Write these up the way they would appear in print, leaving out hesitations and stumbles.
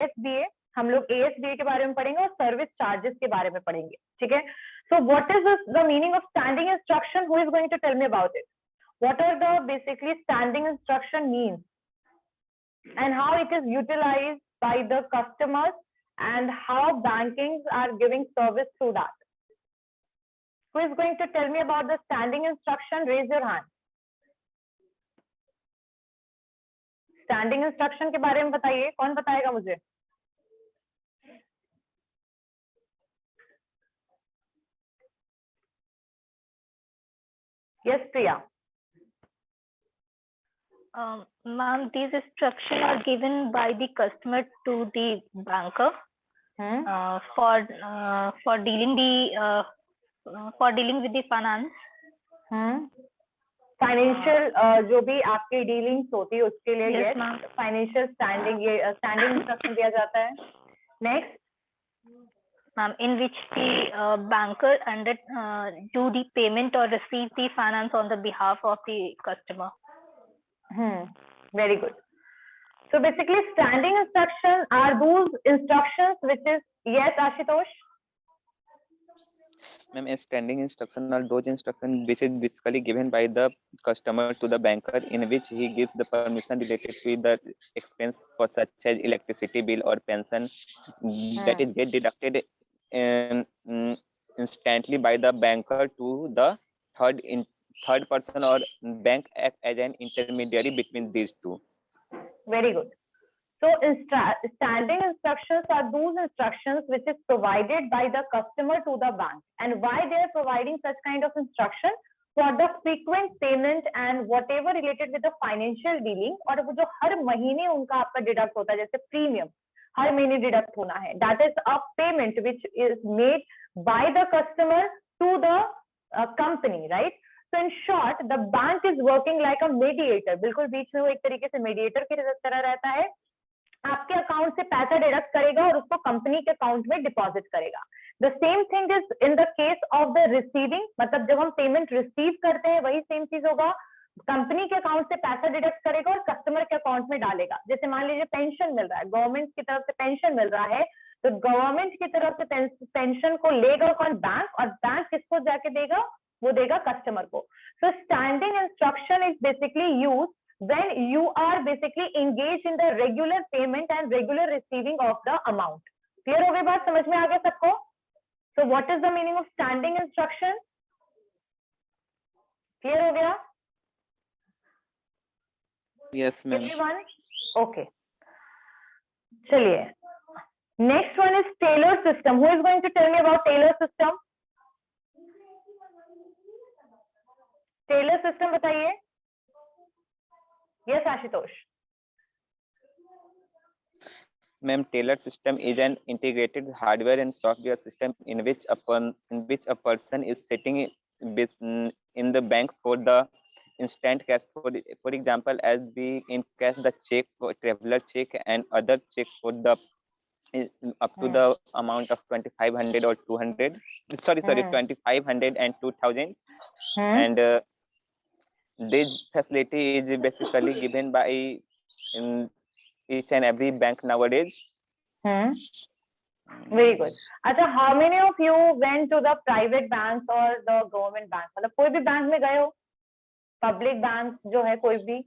ASBA, हम लोग ASBA के बारे में पढ़ेंगे और सर्विस चार्जेस के बारे में पढ़ेंगे, ठीक है। So what is the meaning of standing instruction? Who is going to tell me about it? What are the basically standing instruction means and how it is utilized by the customers and how bankings are giving service to that? Who is going to tell me about the standing instruction? Raise your hand. Standing instruction के बारे में बताइए, कौन बताएगा मुझे? Yes Priya. Ma'am, these instructions are given by the customer to the banker for dealing with the finance. Financial जो भी आपकी डीलिंग्स होती है उसके लिए Yes, फाइनेंशियल स्टैंडिंग, ये स्टैंडिंग इंस्ट्रक्शन दिया जाता है। Next Ma'am, in which the banker do the payment or receive the finance on the behalf of the customer. Very good. So basically standing instructions are those instructions which is, yes Ashutosh? Ma'am, a standing instruction are those instructions which is basically given by the customer to the banker, in which he gives the permission related to the expense for such as electricity bill or pension that is get deducted instantly by the banker to the third person, or bank act as an intermediary between these two. Very good. So standing instructions are those instructions which is provided by the customer to the bank. And why they are providing such kind of instruction? For the frequent payment and whatever related with the financial dealing, और वो जो हर महीने उनका आपका deduct होता है, जैसे premium हर महीने डिडक्ट होना है, that is a payment which is made by the customer to the company, right? So in short, the bank is working like a mediator. बिल्कुल बीच में वो एक तरीके से mediator की तरह रहता है, आपके अकाउंट से पैसा डिडक्ट करेगा और उसको कंपनी के अकाउंट में डिपॉजिट करेगा। The same thing is in the case of the receiving, मतलब जब हम पेमेंट रिसीव करते हैं वही सेम चीज होगा, कंपनी के अकाउंट से पैसा डिडक्ट करेगा और कस्टमर के अकाउंट में डालेगा। जैसे मान लीजिए पेंशन मिल रहा है, गवर्नमेंट की तरफ से पेंशन मिल रहा है, तो गवर्नमेंट की तरफ से पेंशन को लेगा कौन? बैंक, और बैंक किसको जाके देगा? वो देगा कस्टमर को। So standing instruction is basically use when you are basically engaged in the regular payment and regular receiving of the amount. Clear हो गई बात? समझ में आ गया सबको? So what is the meaning of standing instruction? Clear हो गया? Yes ma'am. Everyone? Okay. चलिए, next one is Taylor system. Who is going to tell me about Taylor system? Taylor system बताइए। Yes, Ashutosh. Ma'am, Taylor system is an integrated hardware and software system in which a person is sitting in the bank for the instant cash. For example, as we encash the check for traveler check and other check for the up to the amount of 2500 or 200. Sorry, 2500 and 2000. And this facility is basically given by in each and every bank nowadays. Very good. अच्छा, how many of you went to the private banks or the government banks? मतलब कोई भी bank में गए हो? Public bank जो है कोई भी?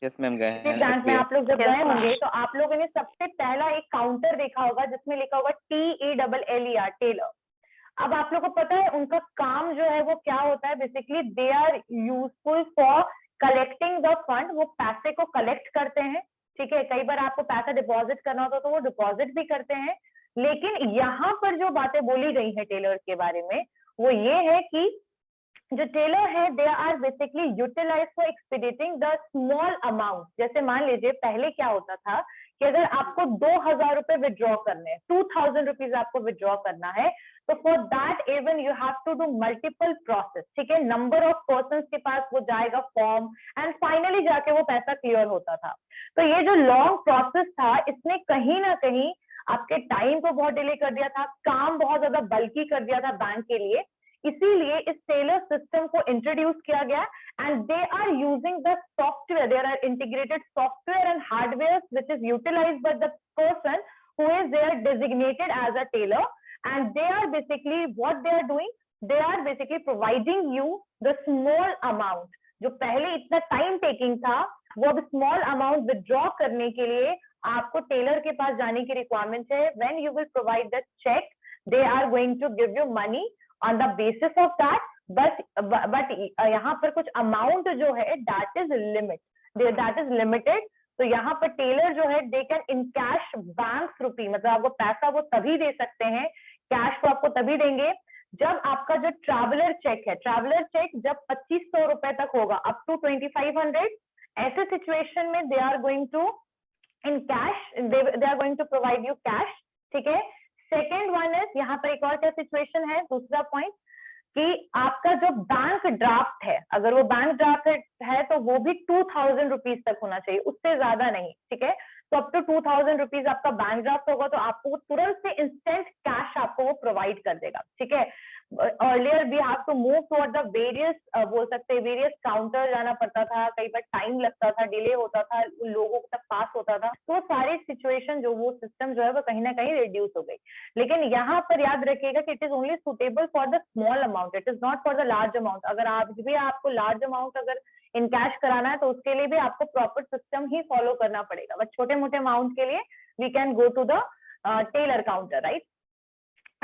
Yes मैम गए हैं। बैंक में आप लोग जब गए होंगे तो आप लोगों ने सबसे पहला एक काउंटर देखा होगा जिसमें लिखा होगा TELLER, टेलर। अब आप लोग को पता है उनका काम जो है वो क्या होता है? Basically they are useful for collecting the fund. वो पैसे को कलेक्ट करते हैं, ठीक है। कई बार आपको पैसा डिपॉजिट करना होता है तो वो डिपॉजिट भी करते हैं। लेकिन यहाँ पर जो बातें बोली गई है टेलर के बारे में वो ये है कि जो टेलर है they are basically utilise for expediting the small amount. जैसे मान लीजिए पहले क्या होता था कि अगर आपको 2000 रुपए विड्रॉ करने हैं, 2000 रुपीज आपको विड्रॉ करना है, तो for that even you have to do multiple process, ठीक है। नंबर ऑफ पर्सन के पास वो जाएगा फॉर्म एंड फाइनली जाके वो पैसा क्लियर होता था। तो ये जो लॉन्ग प्रोसेस था इसने कहीं ना कहीं आपके टाइम को बहुत डिले कर दिया था, काम बहुत ज्यादा बल्कि कर दिया था बैंक के लिए। इसीलिए इस टेलर सिस्टम को इंट्रोड्यूस किया गया and they are using the software, there are integrated software and hardware which is utilised by the person who is there designated as a tailor, and they are basically what they are doing, they are basically providing you the small amount जो पहले इतना time taking था वो अब small amount withdraw करने के लिए आपको टेलर के पास जाने की रिक्वायरमेंट है. When you will provide the cheque they are going to give you money on the basis of that, but यहाँ पर कुछ अमाउंट जो है दैट इज लिमिटेड. तो यहाँ पर टेलर जो है they can encash bank rupee, मतलब आपको पैसा वो तभी दे सकते हैं, कैश को आपको तभी देंगे जब आपका जो ट्रैवलर चेक है, ट्रैवलर चेक जब 2500 रुपए तक होगा अप टू 2500, ऐसे सिचुएशन में they are going to in cash, they are going to provide you cash. ठीक है. सेकेंड वन इज, यहाँ पर एक और क्या सिचुएशन है, दूसरा पॉइंट कि आपका जो बैंक ड्राफ्ट है, अगर वो बैंक ड्राफ्ट है तो वो भी 2000 रुपीज तक होना चाहिए, उससे ज्यादा नहीं. ठीक है. तो अप टू 2000 रुपीज आपका बैंक ड्राफ्ट होगा तो आपको वो तुरंत से इंस्टेंट कैश आपको वो प्रोवाइड कर देगा. ठीक है. Earlier we have to move toward the various, बोल सकते हैं वेरियस काउंटर जाना पड़ता था, कई बार टाइम लगता था, डिले होता था, लोगों तक पास होता था, तो सारी सिचुएशन जो वो सिस्टम जो है वो कहीं ना कहीं रिड्यूस हो गई. लेकिन यहाँ पर याद रखिएगा कि it is only suitable for the small amount, it is not for the large amount. अगर आज भी आपको लार्ज अमाउंट अगर इन कैश कराना है तो उसके लिए भी आपको प्रॉपर सिस्टम ही फॉलो करना पड़ेगा. बट छोटे मोटे अमाउंट के लिए we can go to the teller counter, right.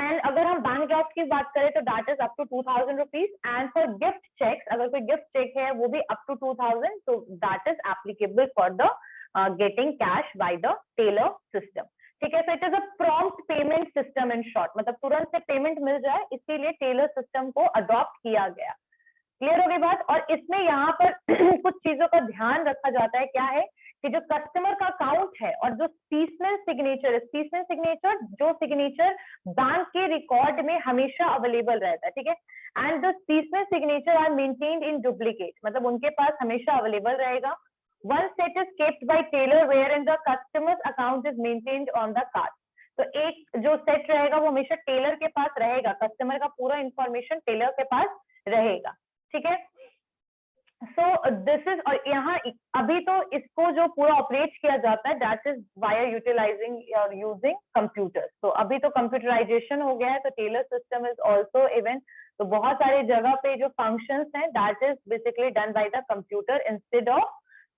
And अगर हम बैंक ड्राफ्ट की बात करें तो that is up to 2000 rupees. And for gift cheques, अगर कोई गिफ्ट चेक है वो भी अप टू 2000, तो that is applicable for the getting cash by the teller system. ठीक है. So it is a prompt payment system in short, मतलब तुरंत से पेमेंट मिल जाए, इसीलिए टेलर सिस्टम को अडॉप्ट किया गया. क्लियर हो गई बात. और इसमें यहाँ पर कुछ चीजों का ध्यान रखा जाता है. क्या है कि जो कस्टमर का अकाउंट है और जो स्पीसमैन सिग्नेचर है, स्पीसमैन सिग्नेचर जो सिग्नेचर बैंक के रिकॉर्ड में हमेशा अवेलेबल रहता है. ठीक है. And the specimen signature are maintained in duplicate, मतलब उनके पास हमेशा अवेलेबल रहेगा. One set is kept by teller wherein the customer's account is maintained on the card. तो एक जो सेट रहेगा वो हमेशा टेलर के पास रहेगा, कस्टमर का पूरा इंफॉर्मेशन टेलर के पास रहेगा. ठीक है. सो दिस इज, और यहाँ अभी तो इसको जो पूरा ऑपरेट किया जाता है दैट इज वाया यूटिलाइजिंग और यूजिंग कंप्यूटर. तो अभी तो कंप्यूटराइजेशन हो गया है, तो teller system is also even, तो बहुत सारे जगह पे जो फंक्शंस हैं that is basically done by the computer instead of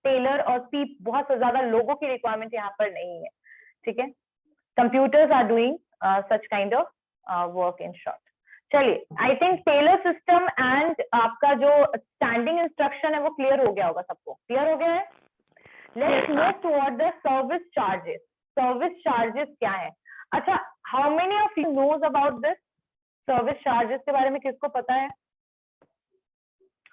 teller. और बहुत ज्यादा लोगों की रिक्वायरमेंट यहाँ पर नहीं है. ठीक है. Computers are doing such kind of work in short. चलिए, I think teller system and आपका जो स्टैंडिंग इंस्ट्रक्शन है वो क्लियर हो गया होगा, सबको क्लियर हो गया है. Let's move toward the service charges. Service charges क्या है? अच्छा, how many of you knows about this? Service charges के बारे में किसको पता है?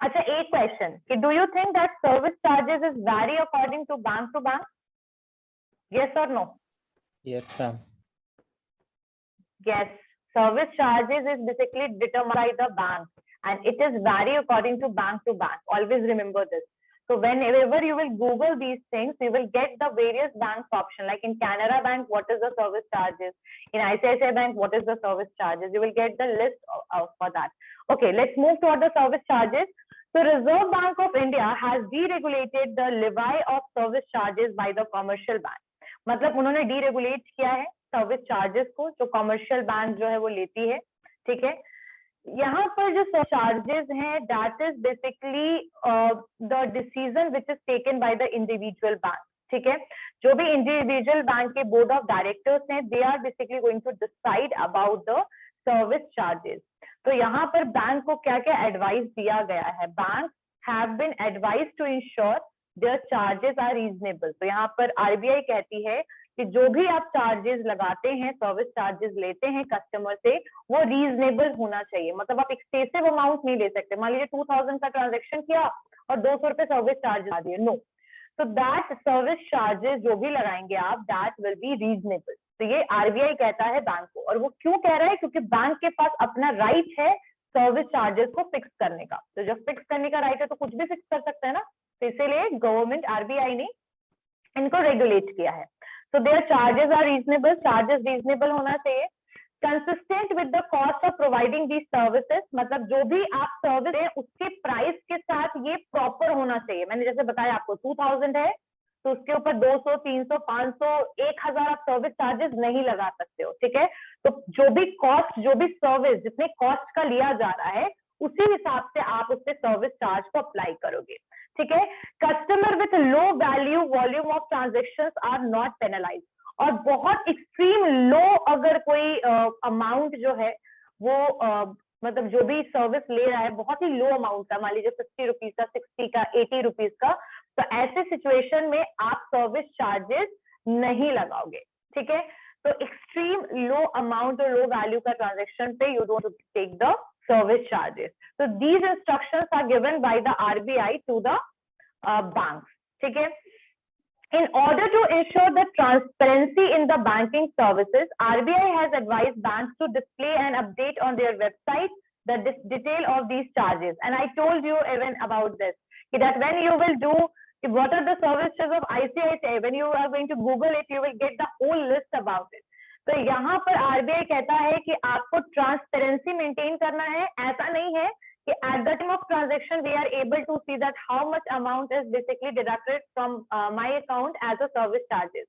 अच्छा, एक क्वेश्चन कि do you think that service charges is vary according to bank? Yes और no? Yes, ma'am. Yes. Service charges is basically determined by the bank and it is vary according to bank. Always remember this. So whenever you will Google these things, you will get the various banks option. Like in Canara Bank, what is the service charges? In ICICI Bank, what is the service charges? You will get the list for that. Okay, let's move toward the service charges. So Reserve Bank of India has deregulated the levy of service charges by the commercial bank. मतलब उन्होंने deregulate किया है service charges को, जो commercial bank जो है वो लेती है. ठीक है. यहाँ पर जो चार्जेस हैं that is basically the decision which is taken by the individual bank. ठीक है. जो भी इंडिविजुअल बैंक के बोर्ड ऑफ डायरेक्टर्स हैं they are basically going to decide about the service charges. तो यहाँ पर बैंक को क्या क्या एडवाइस दिया गया है? Bank have been advise to ensure their charges are reasonable. तो यहाँ पर आरबीआई कहती है कि जो भी आप चार्जेस लगाते हैं, सर्विस चार्जेस लेते हैं कस्टमर से, वो रीजनेबल होना चाहिए. मतलब आप एक्सेसिव अमाउंट नहीं ले सकते. मान लीजिए 2000 का ट्रांजेक्शन किया और 200 रुपए सर्विस चार्ज आ दिए, नो. तो दैट सर्विस चार्जेस जो भी लगाएंगे आप, दैट विल बी रीजनेबल. तो ये आरबीआई कहता है बैंक को. और वो क्यों कह रहा है? क्योंकि बैंक के पास अपना राइट है सर्विस चार्जेस को फिक्स करने का. तो जब फिक्स करने का राइट है तो कुछ भी फिक्स कर सकते हैं ना. तो इसीलिए गवर्नमेंट आरबीआई ने इनको रेगुलेट किया है. So their charges are reasonable. Charges reasonable होना चाहिए. Consistent with the cost of providing the services, मतलब जो भी आप सर्विस है उसके प्राइस के साथ ये प्रॉपर होना चाहिए। मैंने जैसे बताया आपको 2000 है तो उसके ऊपर 200, 300, 500, 1000 आप सर्विस चार्जेस नहीं लगा सकते हो, ठीक है। तो जो भी कॉस्ट, जो भी सर्विस जितने कॉस्ट का लिया जा रहा है उसी हिसाब से आप उससे सर्विस चार्ज को अप्लाई करोगे, ठीक है। Customer with low value volume of transactions are not penalise, और बहुत एक्सट्रीम लो अगर कोई अमाउंट जो है वो मतलब जो भी सर्विस ले रहा है बहुत ही लो अमाउंट का, मान लीजिए 50 रुपीज का, 60 का, 80 रुपीज का, तो ऐसे सिचुएशन में आप सर्विस चार्जेस नहीं लगाओगे, ठीक है। तो एक्सट्रीम लो अमाउंट और लो वैल्यू का ट्रांजेक्शन पे you don't take the service charges. So these instructions are given by the RBI to the banks. ठीक है? In order to ensure the transparency in the banking services, RBI has advised banks to display and update on their website the detail of these charges. And I told you even about this, that when you will do what are the services of ICICI, when you are going to Google it, you will get the whole list about it. तो यहाँ पर RBI कहता है कि आपको transparency maintain करना है। ऐसा नहीं है कि at the time of transaction we are able to see that how much amount is basically deducted from my account as a service charges.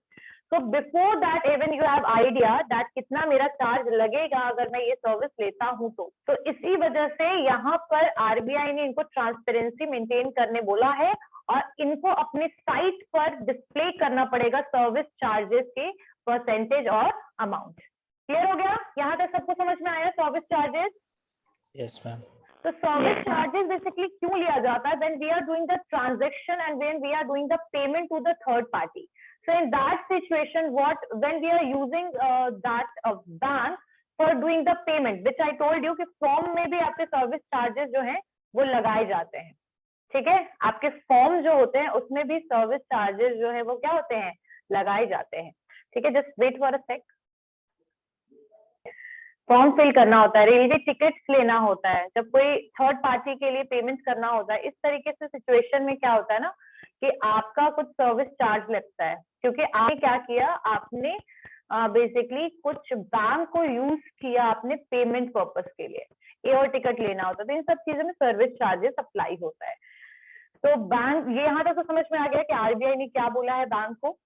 So before that even you have idea that कितना मेरा charge लगेगा अगर मैं ये service लेता हूँ तो इसी वजह से यहाँ पर आरबीआई ने इनको ट्रांसपेरेंसी मेंटेन करने बोला है और इनको अपने साइट पर डिस्प्ले करना पड़ेगा सर्विस चार्जेस के परसेंटेज और अमाउंट। क्लियर हो गया? यहाँ तक सबको समझ में आया सर्विस चार्जेस? Yes ma'am. तो सर्विस चार्जेस बेसिकली क्यों लिया जाता है? When we are doing the transaction and when we are doing the payment to the third party. So in that situation what when we are using that bank for doing the payment which I told you कि form में भी आपके service charges जो हैं वो लगाए जाते हैं, ठीक है। आपके फॉर्म जो होते हैं उसमें भी सर्विस चार्जेस जो है वो क्या होते हैं, लगाए जाते हैं, ठीक है। Just wait for a sec. Form fill करना होता है, रेलवे टिकट्स लेना होता है, जब कोई थर्ड पार्टी के लिए पेमेंट करना होता है, इस तरीके से सिचुएशन में क्या होता है ना कि आपका कुछ सर्विस चार्ज लगता है, क्योंकि आपने क्या किया, आपने बेसिकली कुछ बैंक को यूज किया अपने पेमेंट पर्पस के लिए, एयर टिकट लेना होता है, तो इन सब चीजों में सर्विस चार्जेस अप्लाई होता है। तो बैंक, ये यहाँ तक तो समझ में आ गया कि आरबीआई ने क्या बोला है बैंक को।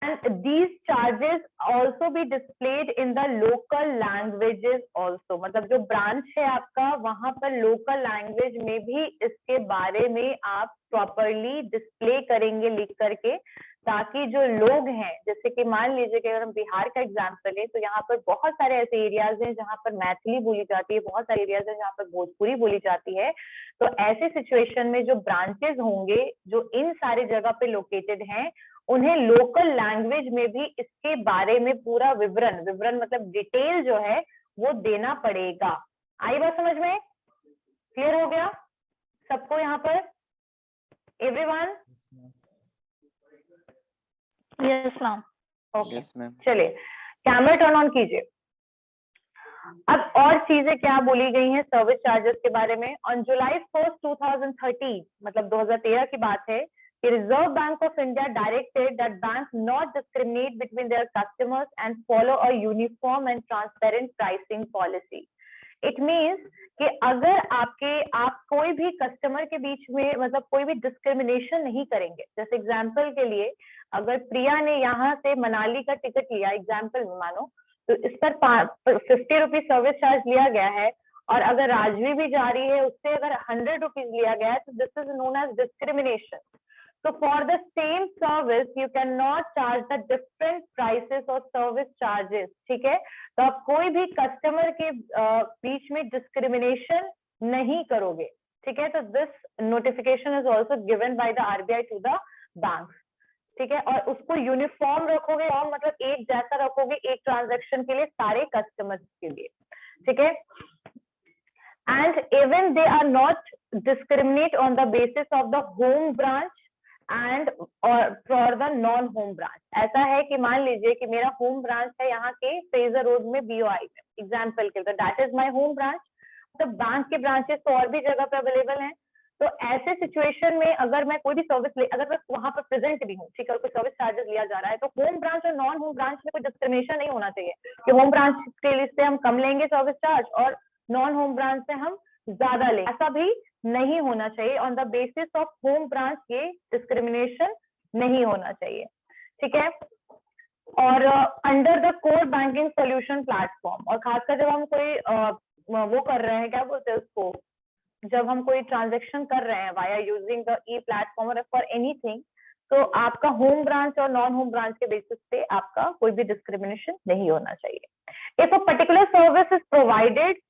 And these charges also be displayed in the local languages also, मतलब जो ब्रांच है आपका वहां पर लोकल लैंग्वेज में भी इसके बारे में आप प्रॉपरली डिस्प्ले करेंगे लिख करके, ताकि जो लोग हैं, जैसे कि मान लीजिए कि अगर हम बिहार का एग्जाम्पल लें तो यहाँ पर बहुत सारे ऐसे एरियाज हैं जहाँ पर मैथिली बोली जाती है, बहुत सारे एरियाज हैं जहाँ पर भोजपुरी बोली जाती है। तो ऐसे सिचुएशन में जो ब्रांचेस होंगे जो इन सारे जगह पे लोकेटेड हैं, उन्हें लोकल लैंग्वेज में भी इसके बारे में पूरा विवरण मतलब डिटेल जो है वो देना पड़ेगा। आई बात समझ में? क्लियर हो गया सबको यहाँ पर? Everyone? Yes ma'am. Okay, yes ma'am. चलिए कैमरा टर्न ऑन कीजिए। अब और चीजें क्या बोली गई हैं सर्विस चार्जेस के बारे में। ऑन जुलाई 1, 2013, मतलब 2013 की बात है, the Reserve Bank of India directed that banks not discriminate between their customers and follow a uniform and transparent pricing policy. It means कि अगर आप कोई भी कस्टमर के बीच में मतलब कोई भी डिस्क्रिमिनेशन नहीं करेंगे। जैसे एग्जांपल के लिए अगर प्रिया ने यहाँ से मनाली का टिकट लिया एग्जांपल में मानो, तो इस पर 50 रुपीज सर्विस चार्ज लिया गया है, और अगर राजवी भी जा रही है उससे अगर 100 रुपीज लिया गया है, तो this is known as discrimination. So for the same service, you cannot charge the different prices or service charges. ठीक है? तो आप कोई भी कस्टमर के बीच में डिस्क्रिमिनेशन नहीं करोगे, ठीक है? तो this notification is also given by the RBI to the banks. ठीक है? और उसको यूनिफॉर्म रखोगे, और मतलब एक जैसा रखोगे एक ट्रांजैक्शन के लिए सारे कस्टमर्स के लिए, ठीक है? And even they are not discriminate on the basis of the home branch and और for the non home branch. ऐसा है कि मान लीजिए कि मेरा होम ब्रांच है यहाँ के फ्रेजर रोड में BOI में एग्जाम्पल के लिए, that is my home branch. तो बैंक के ब्रांचेस तो और भी जगह पे अवेलेबल हैं, तो ऐसे सिचुएशन में अगर मैं कोई भी सर्विस अगर मैं वहां पर प्रेजेंट भी हूँ, ठीक है, और कोई सर्विस चार्जेस लिया जा रहा है, तो होम ब्रांच और नॉन होम ब्रांच में कोई डिस्क्रिमिनेशन नहीं होना चाहिए कि होम ब्रांच के लिए से हम कम लेंगे सर्विस चार्ज और नॉन होम ब्रांच से हम ज्यादा लेंगे, ऐसा भी नहीं होना चाहिए। On the basis of home branch ये डिस्क्रिमिनेशन नहीं होना चाहिए, ठीक है। और under the core banking solution platform, और खासकर जब हम कोई वो कर रहे हैं, क्या बोलते हैं उसको, जब हम कोई ट्रांजेक्शन कर रहे हैं via using the E platform for anything, तो आपका होम ब्रांच और नॉन होम ब्रांच के बेसिस पे आपका कोई भी डिस्क्रिमिनेशन नहीं होना चाहिए। If a particular service is provided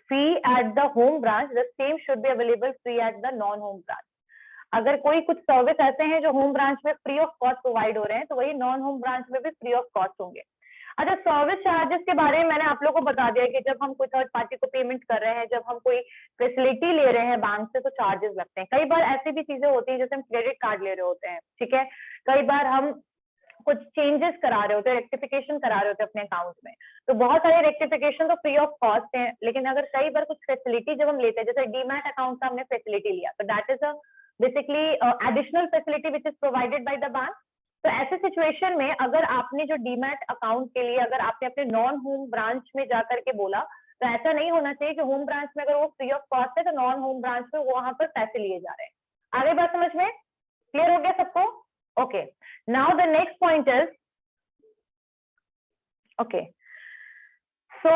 free at the home branch, the same should be available free at the non home branch. अगर कोई कुछ सर्विस ऐसे हैं जो होम ब्रांच में फ्री ऑफ कॉस्ट प्रोवाइड हो रहे हैं, तो वही नॉन होम ब्रांच में भी फ्री ऑफ कॉस्ट होंगे। अच्छा, सर्विस चार्जेस के बारे में मैंने आप लोगों को बता दिया कि जब हम कोई थर्ड पार्टी को पेमेंट कर रहे हैं, जब हम कोई फैसिलिटी ले रहे हैं बैंक से, तो चार्जेस लगते हैं। कई बार ऐसी भी चीजें होती हैं जैसे हम क्रेडिट कार्ड ले रहे होते हैं, ठीक है, कई बार हम कुछ चेंजेस करा रहे होते हैं, रेक्टिफिकेशन करा रहे होते हैं अपने अकाउंट में, तो बहुत सारे रेक्टिफिकेशन तो फ्री ऑफ कॉस्ट है। लेकिन अगर कई बार कुछ फैसिलिटी जब हम लेते हैं, जैसे डीमैट अकाउंट का हमने फैसिलिटी लिया, तो that is a basically additional facility which is provided by the bank. तो ऐसे सिचुएशन में अगर आपने जो डीमैट अकाउंट के लिए अगर आपने अपने नॉन होम ब्रांच में जाकर के बोला, तो ऐसा नहीं होना चाहिए कि होम ब्रांच में अगर वो फ्री ऑफ कॉस्ट है तो नॉन होम ब्रांच में वहां पर पैसे लिए जा रहे हैं। आगे बात समझ में क्लियर हो गया सबको? Okay, now the next point is, okay, so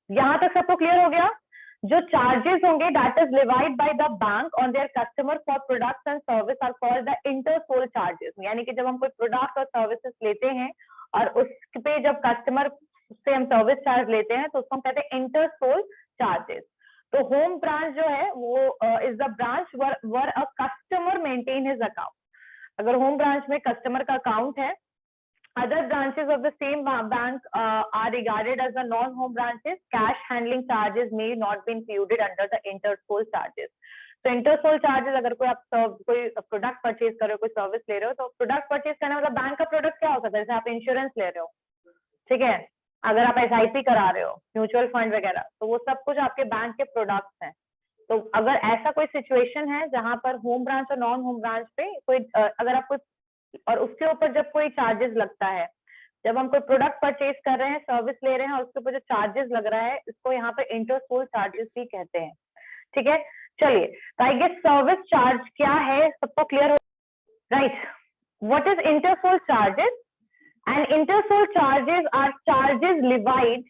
यहां तक सबको क्लियर हो गया? जो चार्जेस होंगे that is levied by the bank on their customer for products and service are called the इंटरसोल चार्जेस। यानी कि जब हम कोई प्रोडक्ट और सर्विसेज लेते हैं और उस पे जब कस्टमर से हम सर्विस चार्ज लेते हैं, तो उसको हम कहते हैं इंटरसोल चार्जेस। तो होम ब्रांच जो है वो is the branch were a customer maintain his account. अगर होम ब्रांच में कस्टमर का अकाउंट है, other branches of the same bank are regarded as the non-home branches. Cash handling charges may not be included under the intersole charges. तो इंटरसोल charges, अगर कोई आप कोई product purchase कर रहे हो, कोई सर्विस ले रहे हो, तो प्रोडक्ट परचेज करना मतलब बैंक का प्रोडक्ट क्या हो सकता है, जैसे आप इंश्योरेंस ले रहे हो, ठीक है, अगर आप SIP करा रहे हो, म्यूचुअल फंड वगैरह, तो वो सब कुछ आपके बैंक के प्रोडक्ट्स हैं। तो अगर ऐसा कोई सिचुएशन है जहां पर होम ब्रांच और नॉन होम ब्रांच पे कोई अगर आप कोई, और उसके ऊपर जब कोई चार्जेस लगता है, जब हम कोई प्रोडक्ट परचेज कर रहे हैं, सर्विस ले रहे हैं, और उसके ऊपर जो चार्जेस लग रहा है, इसको यहाँ पे इंटरसोल चार्जेस भी कहते हैं, ठीक है। चलिए, तो आई गेस सर्विस चार्ज क्या है सबको क्लियर हो, राइट? व्हाट इज इंटरसोल चार्जेस? एंड इंटरसोल charges are charges levied,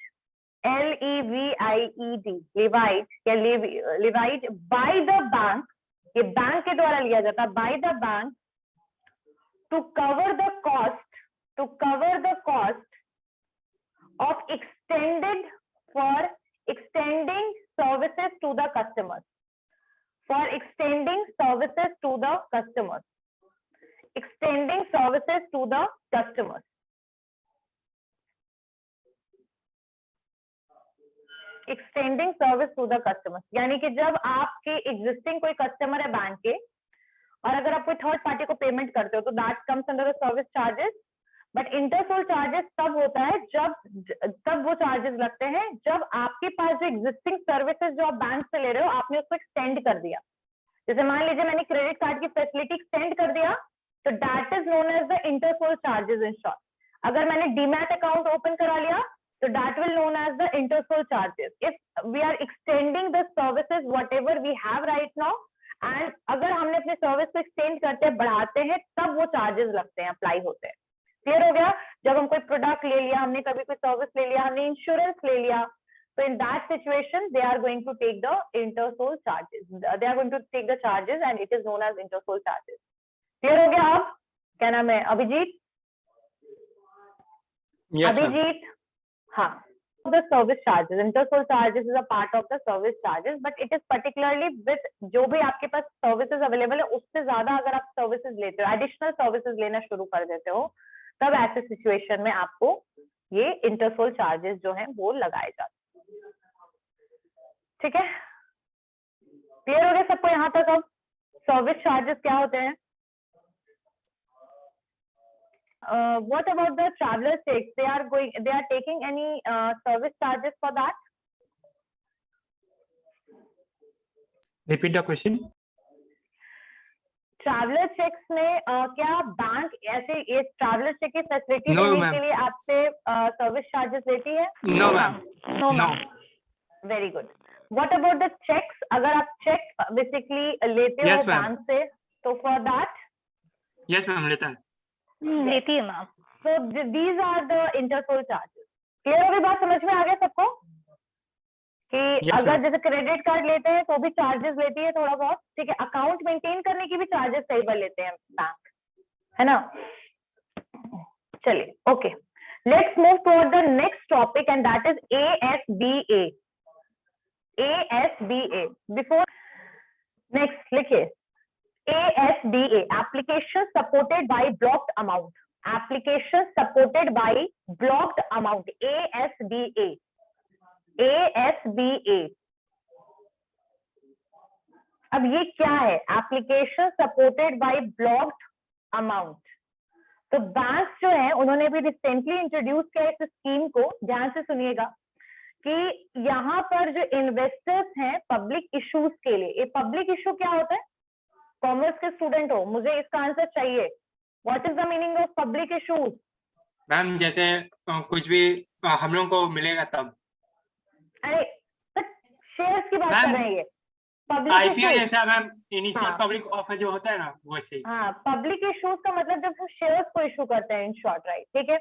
LEVIED, levied या लिवाइड बाय द बैंक, ये बैंक के द्वारा लिया जाता है, by the bank to cover the cost of extending services to the customers, extending services to the customers. Extending service to the customer, यानी कि जब आपके एग्जिस्टिंग कोई कस्टमर है बैंक के, और अगर आप कोई थर्ड पार्टी को पेमेंट करते हो, तो that comes under the service charges. But इंटरसोल चार्जेस तब होता है तब वो चार्जेस लगते हैं जब आपके पास जो एग्जिस्टिंग सर्विसेज जो आप बैंक से ले रहे हो, आपने उसको एक्सटेंड कर दिया। जैसे मान लीजिए मैंने क्रेडिट कार्ड की फैसिलिटी एक्सटेंड कर दिया, तो that is known as the इंटरसोल चार्जेस इन शॉर्ट। अगर मैंने डीमैट अकाउंट ओपन करा लिया, तो that will known as the इंटरसोल charges if we are extending the services whatever we have right now, and अगर हमने अपने सर्विस को एक्सटेंड करते हैं, बढ़ाते हैं, तब वो चार्जेस लगते हैं, अप्लाई होते हैं। क्लियर हो गया? जब हम कोई प्रोडक्ट ले लिया, हमने कभी कोई सर्विस ले लिया, हमने इंश्योरेंस ले लिया, तो in that situation they are going to take the इंटरसोल charges, they are going to take the charges and it is known as इंटरसोल चार्जेस। क्लियर हो गया? अब क्या नाम है? अभिजीत? Yes, अभिजीत, हाँ। The service charges, intersole charges is a part of the service charges, but it is particularly with जो भी आपके पास services available है, उससे ज्यादा अगर आप services लेते हो, additional services लेना शुरू कर देते हो, तब ऐसे situation में आपको ये intersole charges जो हैं वो लगाए जाते हैं। ठीक है? क्लियर हो गया सबको यहाँ तक? अब सर्विस चार्जेस क्या होते हैं? What about the traveler's tax? They are taking any service charges for that? repeat the question. Traveller cheques में क्या बैंक ऐसे ये ट्रैवलर चेक की फैसिलिटी No, देने ma'am. के लिए आपसे सर्विस चार्जेस लेती है? No, ma'am. No, No. ma'am. Very good. What about the cheques? अगर आप चेक बेसिकली लेते Yes, हो ma'am. बैंक से, तो फॉर दैट Yes, ma'am. लेता है. लेती है ma'am. so these are the interpol charges. Clear होगी बात? समझ में आ गया सबको कि Yes, अगर ma'am. जैसे क्रेडिट कार्ड लेते हैं तो भी चार्जेस लेती है थोड़ा बहुत, ठीक है. अकाउंट मेंटेन करने की भी चार्जेस कई बार लेते हैं बैंक, है ना. चलिए, okay, let's move toward the next topic and that is ASBA. ASBA before next लिखिए. ASBA, application supported by blocked amount. Application supported by blocked amount. ASBA. ASBA. अब ये क्या है? Application supported bye blocked amount. तो bank जो है उन्होंने भी रिसेंटली इंट्रोड्यूस किया इस स्कीम को. ध्यान से सुनिएगा कि यहाँ पर जो इन्वेस्टर्स हैं पब्लिक इश्यूज के लिए, ये पब्लिक इशू क्या होता है? कॉमर्स के स्टूडेंट हो, मुझे इसका आंसर चाहिए. What is the meaning of public issues? Ma'am जैसे कुछ भी हम लोगों को मिलेगा तब. अरे शेयर्स की बात मैम, कर रहे हैं ये. Public IPO issues. जैसा मैम, इनिशियल हाँ. पब्लिक ऑफर जो होता है ना वैसे ही. हाँ, पब्लिक इश्यूज का मतलब जब हम शेयर्स को इशू करते हैं, इन शॉर्ट, राइट? ठीक है.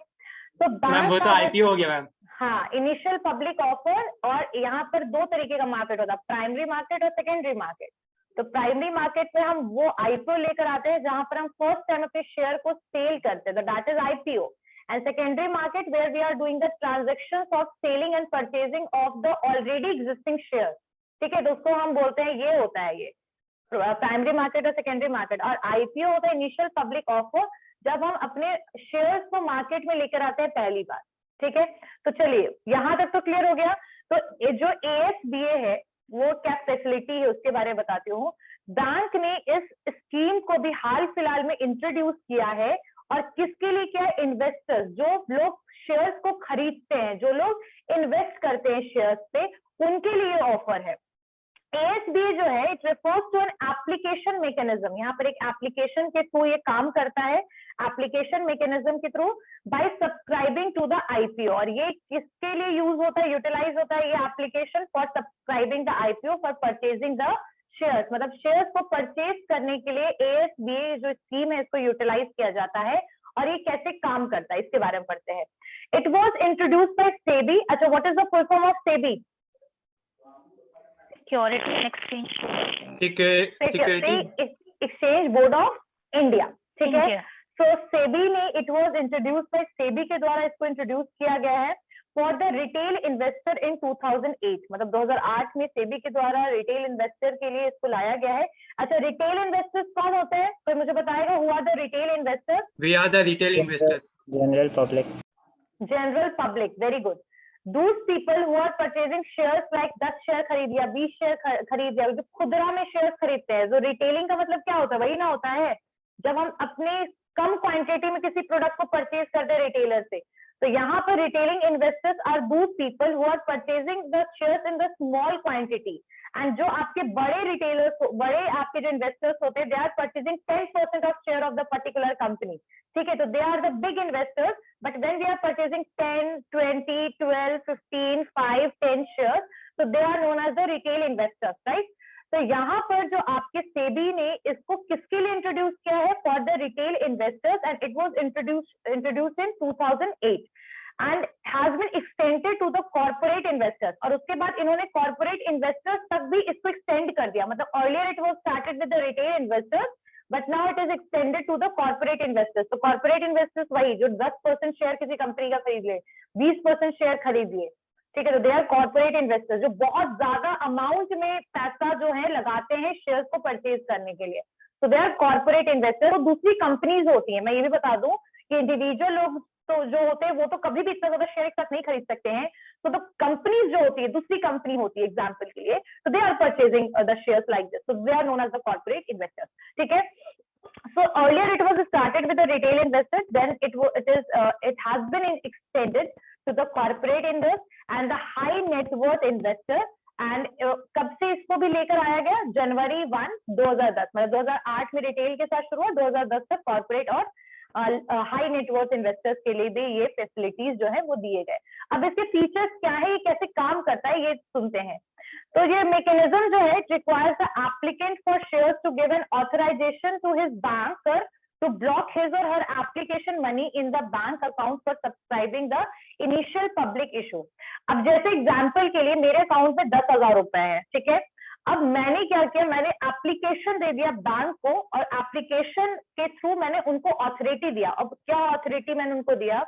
तो मैम वो तो IPO हो गया मैम. हाँ, इनिशियल पब्लिक ऑफर. और यहाँ पर दो तरीके का मार्केट होता है, प्राइमरी मार्केट और सेकेंडरी मार्केट. तो प्राइमरी मार्केट में हम वो IPO लेकर आते हैं जहां पर हम फर्स्ट टाइम अपने शेयर को सेल करते हैं, that is IPO. And secondary market where we are doing the transactions of selling and purchasing of the already existing share. ठीक है, तो उसको हम बोलते हैं, ये होता है ये प्राइमरी मार्केट और सेकेंडरी मार्केट. और IPO होता है इनिशियल पब्लिक ऑफर, जब हम अपने शेयर्स को मार्केट में लेकर आते हैं पहली बार. ठीक है, तो चलिए यहाँ तक तो क्लियर हो गया. तो ये जो ASBA है वो क्या फैसिलिटी है उसके बारे में बताती हूँ. बैंक ने इस स्कीम को भी हाल फिलहाल में इंट्रोड्यूस किया है. और किसके लिए किया है? इन्वेस्टर्स, जो लोग शेयर्स को खरीदते हैं, जो लोग इन्वेस्ट करते हैं शेयर्स पे, उनके लिए ऑफर है. ASBA जो है it refers to an application mechanism. यहाँ पर एक एप्लीकेशन के थ्रू ये काम करता है, एप्लीकेशन मैकेनिज्म के through, by subscribing to the IPO. और ये किसके लिए यूज होता है, यूटिलाइज होता है ये application? For subscribing the IPO, for purchasing the shares. मतलब शेयर्स को परचेज करने के लिए ASBA जो स्कीम है इसको यूटिलाइज किया जाता है. और ये कैसे काम करता है इसके बारे में पढ़ते हैं. It was introduce by SEBI. अच्छा, what is the full form of SEBI? Security and Exchange. Security exchange board of India. ठीक है. India. सो SEBI ने, it was introduce by SEBI के द्वारा इसको इंट्रोड्यूस किया गया है for the retail investor in 2008. मतलब 2008 में SEBI के द्वारा रिटेल इन्वेस्टर के लिए इसको लाया गया है. अच्छा, रिटेल इन्वेस्टर्स कौन होते हैं? कोई मुझे बताएगा, who are the retail investors? We are the retail investor. General public. General public, very good. Those people who are purchasing shares like 10 share खरीद लिया, 20 शेयर खरीद लिया, जो खुदरा में शेयर्स खरीदते हैं. जो रिटेलिंग का मतलब क्या होता है? वही ना होता है जब हम अपने कम क्वांटिटी में किसी प्रोडक्ट को परचेज करते हैं रिटेलर से. तो यहाँ पर retailing investors are those people who are purchasing the shares in the small quantity. And जो आपके बड़े रिटेलर्स, बड़े आपके जो इन्वेस्टर्स होते हैं, they are purchasing 10% of share of the particular company. ठीक है, तो they are the big investors. But when they are purchasing 10, 20, 12, 15, 5, 10 shares, so they are known as the retail investors, right? तो यहाँ पर जो आपके SEBI ने इसको किसके लिए इंट्रोड्यूस किया है? For the retail investors. And it was introduced in 2008 and has been extended to the corporate investors. और उसके बाद इन्होंने corporate investors तक भी इसको extend कर दिया. मतलब earlier it was started with the retail investors, but now it is extended to the corporate investors. तो corporate investors वही जो 10% शेयर किसी कंपनी का खरीद ले, 20% शेयर खरीद लिए. ठीक है, तो दे आर कॉर्पोरेट इन्वेस्टर्स जो बहुत ज्यादा अमाउंट में पैसा जो है लगाते हैं शेयर्स को परचेज करने के लिए. तो दे आर कॉर्पोरेट इन्वेस्टर. और दूसरी कंपनीज होती हैं, मैं ये भी बता दूं कि इंडिविजुअल लोग तो जो होते हैं वो तो कभी भी इतना ज्यादा शेयर एक साथ नहीं खरीद सकते हैं. तो कंपनीज जो होती है, दूसरी कंपनी होती है एग्जांपल के लिए, तो they are purchasing the shares like this. So they are known as the corporate investors. ठीक है. So earlier it was started with the retail investors, then it has been extended to the corporate investors and the high net worth investor and कब से इसको भी लेकर आया गया? जनवरी 1, 2010, मतलब 2008 में रिटेल के साथ शुरू हुआ, 2010 तक कॉर्पोरेट और हाई नेटवर्थ इन्वेस्टर्स के लिए भी ये फैसिलिटीज जो है वो दिए गए। अब इसके फीचर्स क्या है, ये कैसे काम करता है, ये सुनते हैं। तो ये मैकेनिज्म जो है, it requires the applicant for shares to give an authorisation to his banker to block his or her application money in the bank account for subscribing the initial public issue। अब जैसे example के लिए मेरे account में 10,000 रुपए है, ठीक है। अब मैंने क्या किया, मैंने एप्लीकेशन दे दिया बैंक को, और एप्लीकेशन के थ्रू मैंने उनको ऑथोरिटी दिया। अब क्या ऑथोरिटी मैंने उनको दिया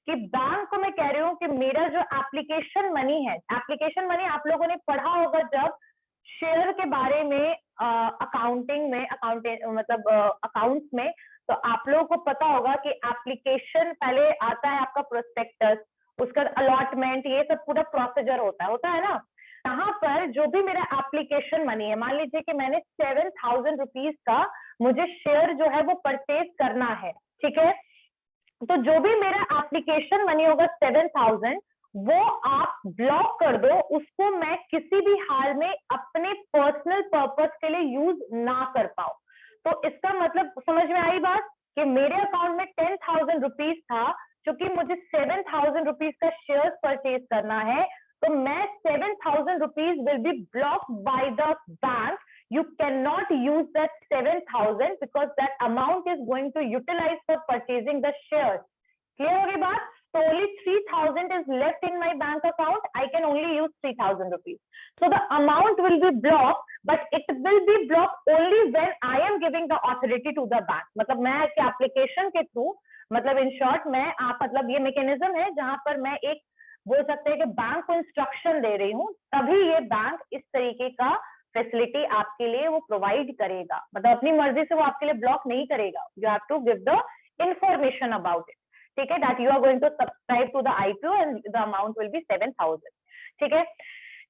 कि बैंक को मैं कह रही हूँ कि मेरा जो एप्लीकेशन मनी है, एप्लीकेशन मनी आप लोगों ने पढ़ा होगा जब शेयर के बारे में अकाउंटिंग में, मतलब अकाउंट्स में, तो आप लोगों को पता होगा कि एप्लीकेशन पहले आता है आपका प्रोस्पेक्टस, उसका अलॉटमेंट, ये सब पूरा प्रोसीजर होता है ना। यहाँ पर जो भी मेरा एप्लीकेशन मनी है, मान लीजिए कि मैंने 7,000 रुपीज का मुझे शेयर जो है वो परचेज करना है, ठीक है। तो जो भी मेरा एप्लीकेशन मनी होगा 7,000, वो आप ब्लॉक कर दो, उसको मैं किसी भी हाल में अपने पर्सनल पर्पस के लिए यूज ना कर पाऊं। तो इसका मतलब समझ में आई बात कि मेरे अकाउंट में 10,000 रुपीज था, क्योंकि मुझे 7,000 रुपीज का शेयर परचेज करना है, तो मैं 7,000 rupees will be blocked by the bank. You cannot use that 7,000 because that amount is going to utilize for purchasing the shares. Clear होगी बात? So only 3,000 is left in my bank account. I can only use 3,000 rupees. So the amount will be blocked, but it will be blocked only when I am giving the authority to the bank. मतलब मैं application के through, मतलब in short मैं आप, मतलब ये mechanism है जहां पर मैं एक बोल सकते हैं कि बैंक को इंस्ट्रक्शन दे रही हूँ, तभी ये बैंक इस तरीके का फैसिलिटी आपके लिए वो प्रोवाइड करेगा। मतलब अपनी मर्जी से वो आपके लिए ब्लॉक नहीं करेगा। You have to give the information about it, ठीक है, that you are going to subscribe to the IPO and the amount will be 7,000, ठीक है।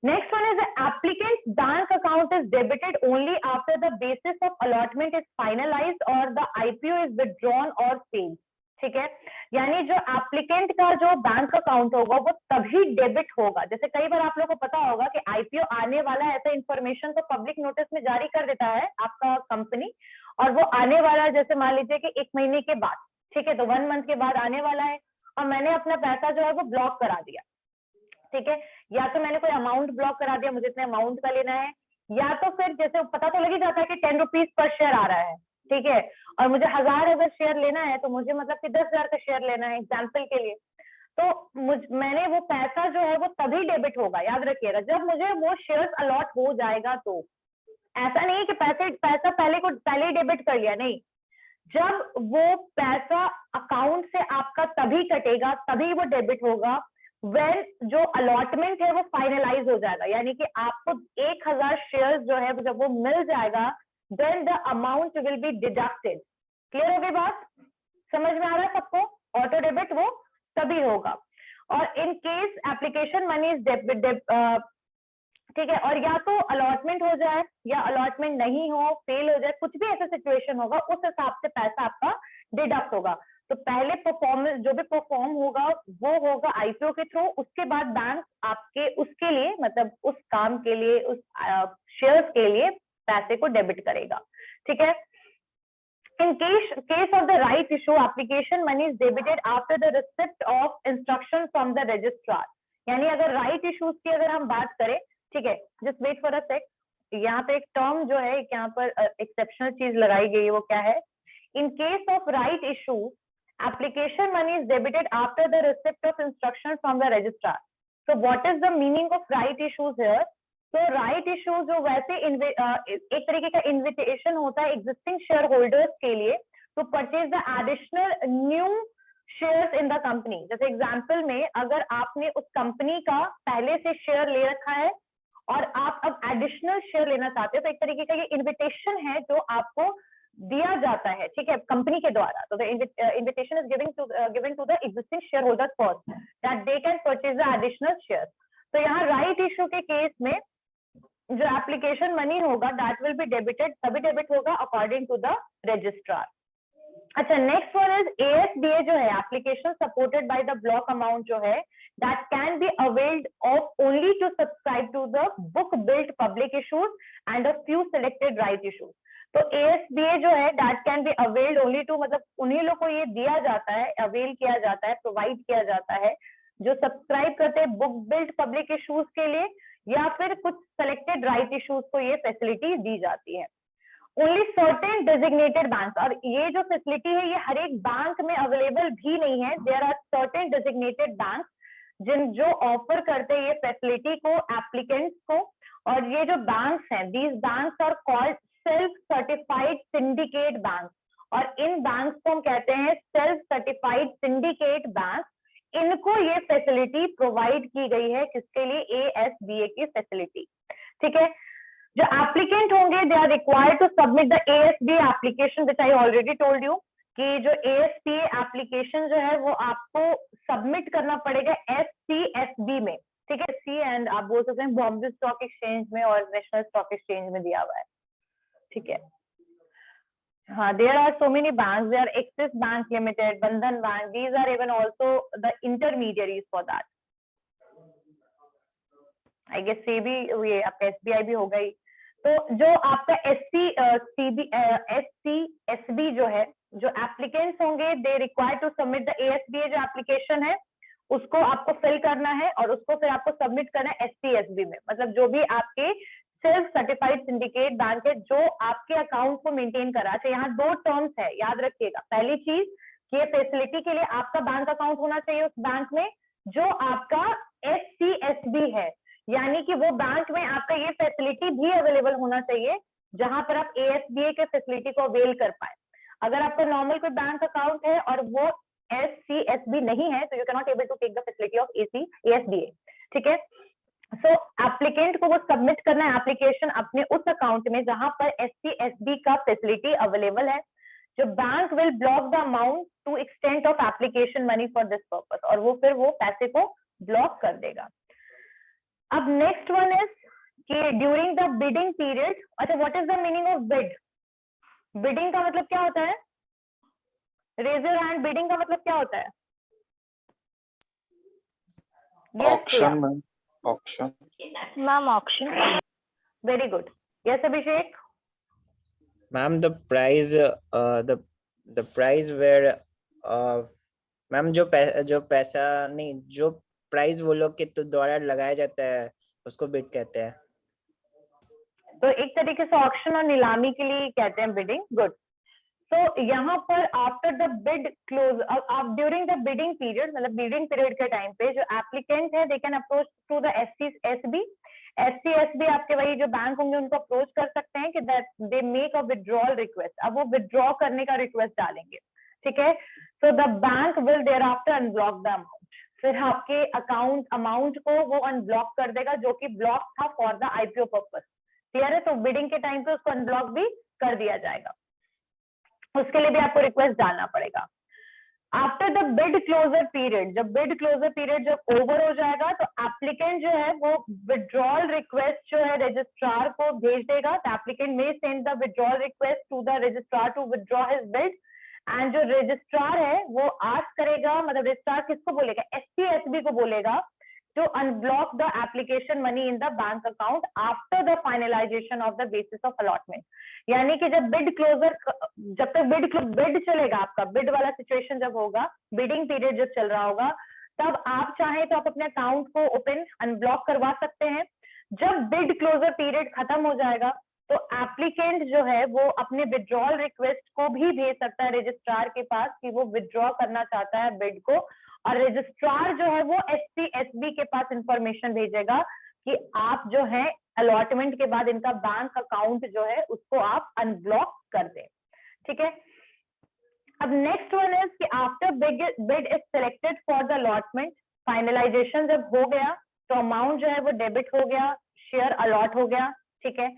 Next one is the applicant bank account is debited only after the basis of allotment is finalised और the IPO is withdrawn और paid, ठीक है। यानी जो applicant का जो बैंक अकाउंट होगा वो तभी डेबिट होगा। जैसे कई बार आप लोगों को पता होगा कि आईपीओ आने वाला है, ऐसा इंफॉर्मेशन तो पब्लिक नोटिस में जारी कर देता है आपका कंपनी, और वो आने वाला है, जैसे मान लीजिए कि 1 महीने के बाद, ठीक है, तो 1 मंथ के बाद आने वाला है, और मैंने अपना पैसा जो है वो ब्लॉक करा दिया, ठीक है। या तो मैंने कोई अमाउंट ब्लॉक करा दिया, मुझे इतने अमाउंट का लेना है, या तो फिर जैसे पता तो लग ही जाता है कि 10 रुपीज पर शेयर आ रहा है, ठीक है, और मुझे 1000 अगर शेयर लेना है तो मुझे मतलब कि 10,000 का शेयर लेना है एग्जाम्पल के लिए, तो मैंने वो पैसा जो है वो तभी डेबिट होगा, याद रखिएगा, जब मुझे वो शेयर्स अलॉट हो जाएगा। तो ऐसा नहीं है कि पैसा पहले ही डेबिट कर लिया, नहीं, जब वो पैसा अकाउंट से आपका तभी कटेगा, तभी वो डेबिट होगा, व्हेन जो अलॉटमेंट है वो फाइनलाइज हो जाएगा, यानी कि आपको 1,000 शेयर्स जो है जब वो मिल जाएगा, then the amount will be deducted। Clear हो गई बात? समझ में आ रहा है सबको? ऑटो डेबिट वो तभी होगा। और in case application money is ठीक है, और या तो अलॉटमेंट हो जाए या अलॉटमेंट नहीं हो, फेल हो जाए, कुछ भी ऐसा सिचुएशन होगा, उस हिसाब से पैसा आपका डिडक्ट होगा। तो पहले परफॉर्मेंस जो भी परफॉर्म होगा वो होगा आईपीओ के थ्रू, उसके बाद बैंक आपके उसके लिए, मतलब उस काम के लिए, उस शेयर्स के लिए पैसे को डेबिट करेगा, ठीक है। In case of the right issue, application money is debited after the receipt of instruction from the registrar। यानी अगर right issues की अगर हम बात करें, ठीक है, just wait for a sec, यहाँ पे एक टर्म जो है यहाँ पर एक्सेप्शनल चीज लगाई गई है, वो क्या है? In case of right issue, application money is debited after the receipt of instruction from the registrar। So what is the meaning of right issues here? तो राइट इशू जो वैसे एक तरीके का इन्विटेशन होता है एग्जिस्टिंग शेयर होल्डर्स के लिए to purchase the additional new shares in the company. जैसे एग्जांपल में अगर आपने उस कंपनी का पहले से शेयर ले रखा है और आप अब एडिशनल शेयर लेना चाहते हो, तो एक तरीके का ये इन्विटेशन है जो आपको दिया जाता है, ठीक है, कंपनी के द्वारा। तो the invitation is given to the existing share holders first that they can purchase the additional share. तो यहाँ राइट इशू के केस में जो एप्लीकेशन मनी होगा दैट विल बी डेबिटेड, तभी डेबिट होगा अकॉर्डिंग टू द रजिस्ट्रार। अच्छा, next one is ASBA जो है, application supported by the block amount जो है, that can be availed of only to subscribe to the book built public issues and a few selected right issues. तो ASBA जो है that can be availed only to, मतलब उन्हीं लोग को ये दिया जाता है, अवेल किया जाता है, प्रोवाइड किया जाता है जो सब्सक्राइब करते हैं बुक बिल्ट पब्लिक इश्यूज के लिए, या फिर कुछ सेलेक्टेड राइट इश्यूज को ये फैसिलिटी दी जाती है। ओनली सर्टेन डेजिग्नेटेड बैंक, और ये जो फैसिलिटी है ये हर एक बैंक में अवेलेबल भी नहीं है। There are certain designated bank जो ऑफर करते हैं ये फैसिलिटी को एप्लीकेंट्स को, और ये जो बैंक्स हैं, these banks are called self certified syndicate bank, और इन बैंक्स को हम कहते हैं सेल्फ सर्टिफाइड सिंडिकेट बैंक। इनको ये फैसिलिटी प्रोवाइड की गई है, किसके लिए? ASBA की फैसिलिटी। ठीक है, जो एप्लीकेंट होंगे they are required to submit the ASBA application, which I already told you कि जो ASBA एप्लीकेशन जो है वो आपको सबमिट करना पड़ेगा SCSB में। ठीक है, सी एंड आप बोल सकते हैं बॉम्बे स्टॉक एक्सचेंज में और नेशनल स्टॉक एक्सचेंज में दिया हुआ है। ठीक है, हाँ, there are so many banks, there are Axis bank limited, Bandhan bank, these are even also the intermediaries for that. I guess से भी ये आपका SBI भी हो गई। तो जो आपका SCSB जो है, जो एप्लीकेंट्स होंगे they require to submit the ASBA जो एप्लीकेशन है उसको आपको फिल करना है और उसको फिर आपको सबमिट करना है SCSB में। मतलब जो भी आपके सेल्फ सर्टिफाइड सिंडिकेट बैंक है जो आपके अकाउंट को मेंटेन करा। अच्छा, यहाँ 2 टर्म्स है, याद रखिएगा। पहली चीज कि ये फैसिलिटी के लिए आपका बैंक अकाउंट होना चाहिए उस बैंक में जो आपका SCSB है, यानी कि वो बैंक में आपका ये फैसिलिटी भी अवेलेबल होना चाहिए जहां पर आप ASBA के फैसिलिटी को अवेल कर पाए। अगर आपका नॉर्मल कोई बैंक अकाउंट है और वो SCSB नहीं है तो you can not able to take the facility of ASBA। ठीक है, सो एप्लीकेंट को वो सबमिट करना है एप्लीकेशन अपने उस अकाउंट में जहां पर SCSB का फैसिलिटी अवेलेबल है। जो bank will block the amount to extent of application money for this purpose, और वो फिर वो पैसे को ब्लॉक कर देगा। अब नेक्स्ट वन इज कि ड्यूरिंग द बिडिंग पीरियड। अच्छा, what is the meaning of bid? Bidding का मतलब क्या होता है? रेज योर हैंड, बिडिंग का मतलब क्या होता है? Auction ma'am, auction ma'am auction. Very good, yes Abhishek. Ma'am the price where ma'am जो पैसा नहीं, जो प्राइस वो लोग के द्वारा लगाया जाता है उसको बिड कहते हैं। तो एक तरीके से ऑक्शन और नीलामी के लिए कहते हैं बिडिंग। गुड। तो यहाँ पर आफ्टर द बिड क्लोज, अब ड्यूरिंग द बिडिंग पीरियड, मतलब बिडिंग पीरियड के टाइम पे जो एप्लीकेंट है they can approach to the SCSB आपके वही जो बैंक होंगे उनको अप्रोच कर सकते हैं कि that they make a withdrawal request. अब वो विड्रॉ करने का रिक्वेस्ट डालेंगे। ठीक है, so the bank will thereafter unblock the amount. फिर आपके अमाउंट को वो अनब्लॉक कर देगा जो कि ब्लॉक था for the IPO purpose. Clear है? तो बिडिंग के टाइम पे उसको अनब्लॉक भी कर दिया जाएगा, उसके लिए भी आपको रिक्वेस्ट डालना पड़ेगा। After the bid closure period, जब बिड क्लोजर पीरियड जब ओवर हो जाएगा तो एप्लीकेंट जो है वो विड्रॉल रिक्वेस्ट जो है रजिस्ट्रार को भेज देगा। तो applicant may send the withdrawal request to the registrar to withdraw his bid, and जो रजिस्ट्रार है वो आस्क करेगा, मतलब रजिस्ट्रार किसको बोलेगा? SCSB को बोलेगा to unblock the application money in the bank account after the finalization of the basis of allotment। यानी कि जब बिड क्लोजर, जब तक बिड चलेगा, आपका बिड वाला सिचुएशन जब होगा, बिडिंग पीरियड जब चल रहा होगा, तब आप चाहें तो आप अपने अकाउंट को ओपन अनब्लॉक करवा सकते हैं। जब बिड क्लोजर पीरियड खत्म हो जाएगा तो एप्लीकेंट जो है वो अपने विड्रॉल रिक्वेस्ट को भी भेज सकता है रजिस्ट्रार के पास कि वो विड्रॉ करना चाहता है बिड को, और रजिस्ट्रार जो है वो SCSB के पास इंफॉर्मेशन भेजेगा कि आप जो है अलॉटमेंट के बाद इनका बैंक अकाउंट जो है उसको आप अनब्लॉक कर दें। ठीक है, अब नेक्स्ट वन इज कि after bid is selected for the allotment, finalisation जब हो गया तो अमाउंट जो है वो डेबिट हो गया, शेयर अलॉट हो गया। ठीक है,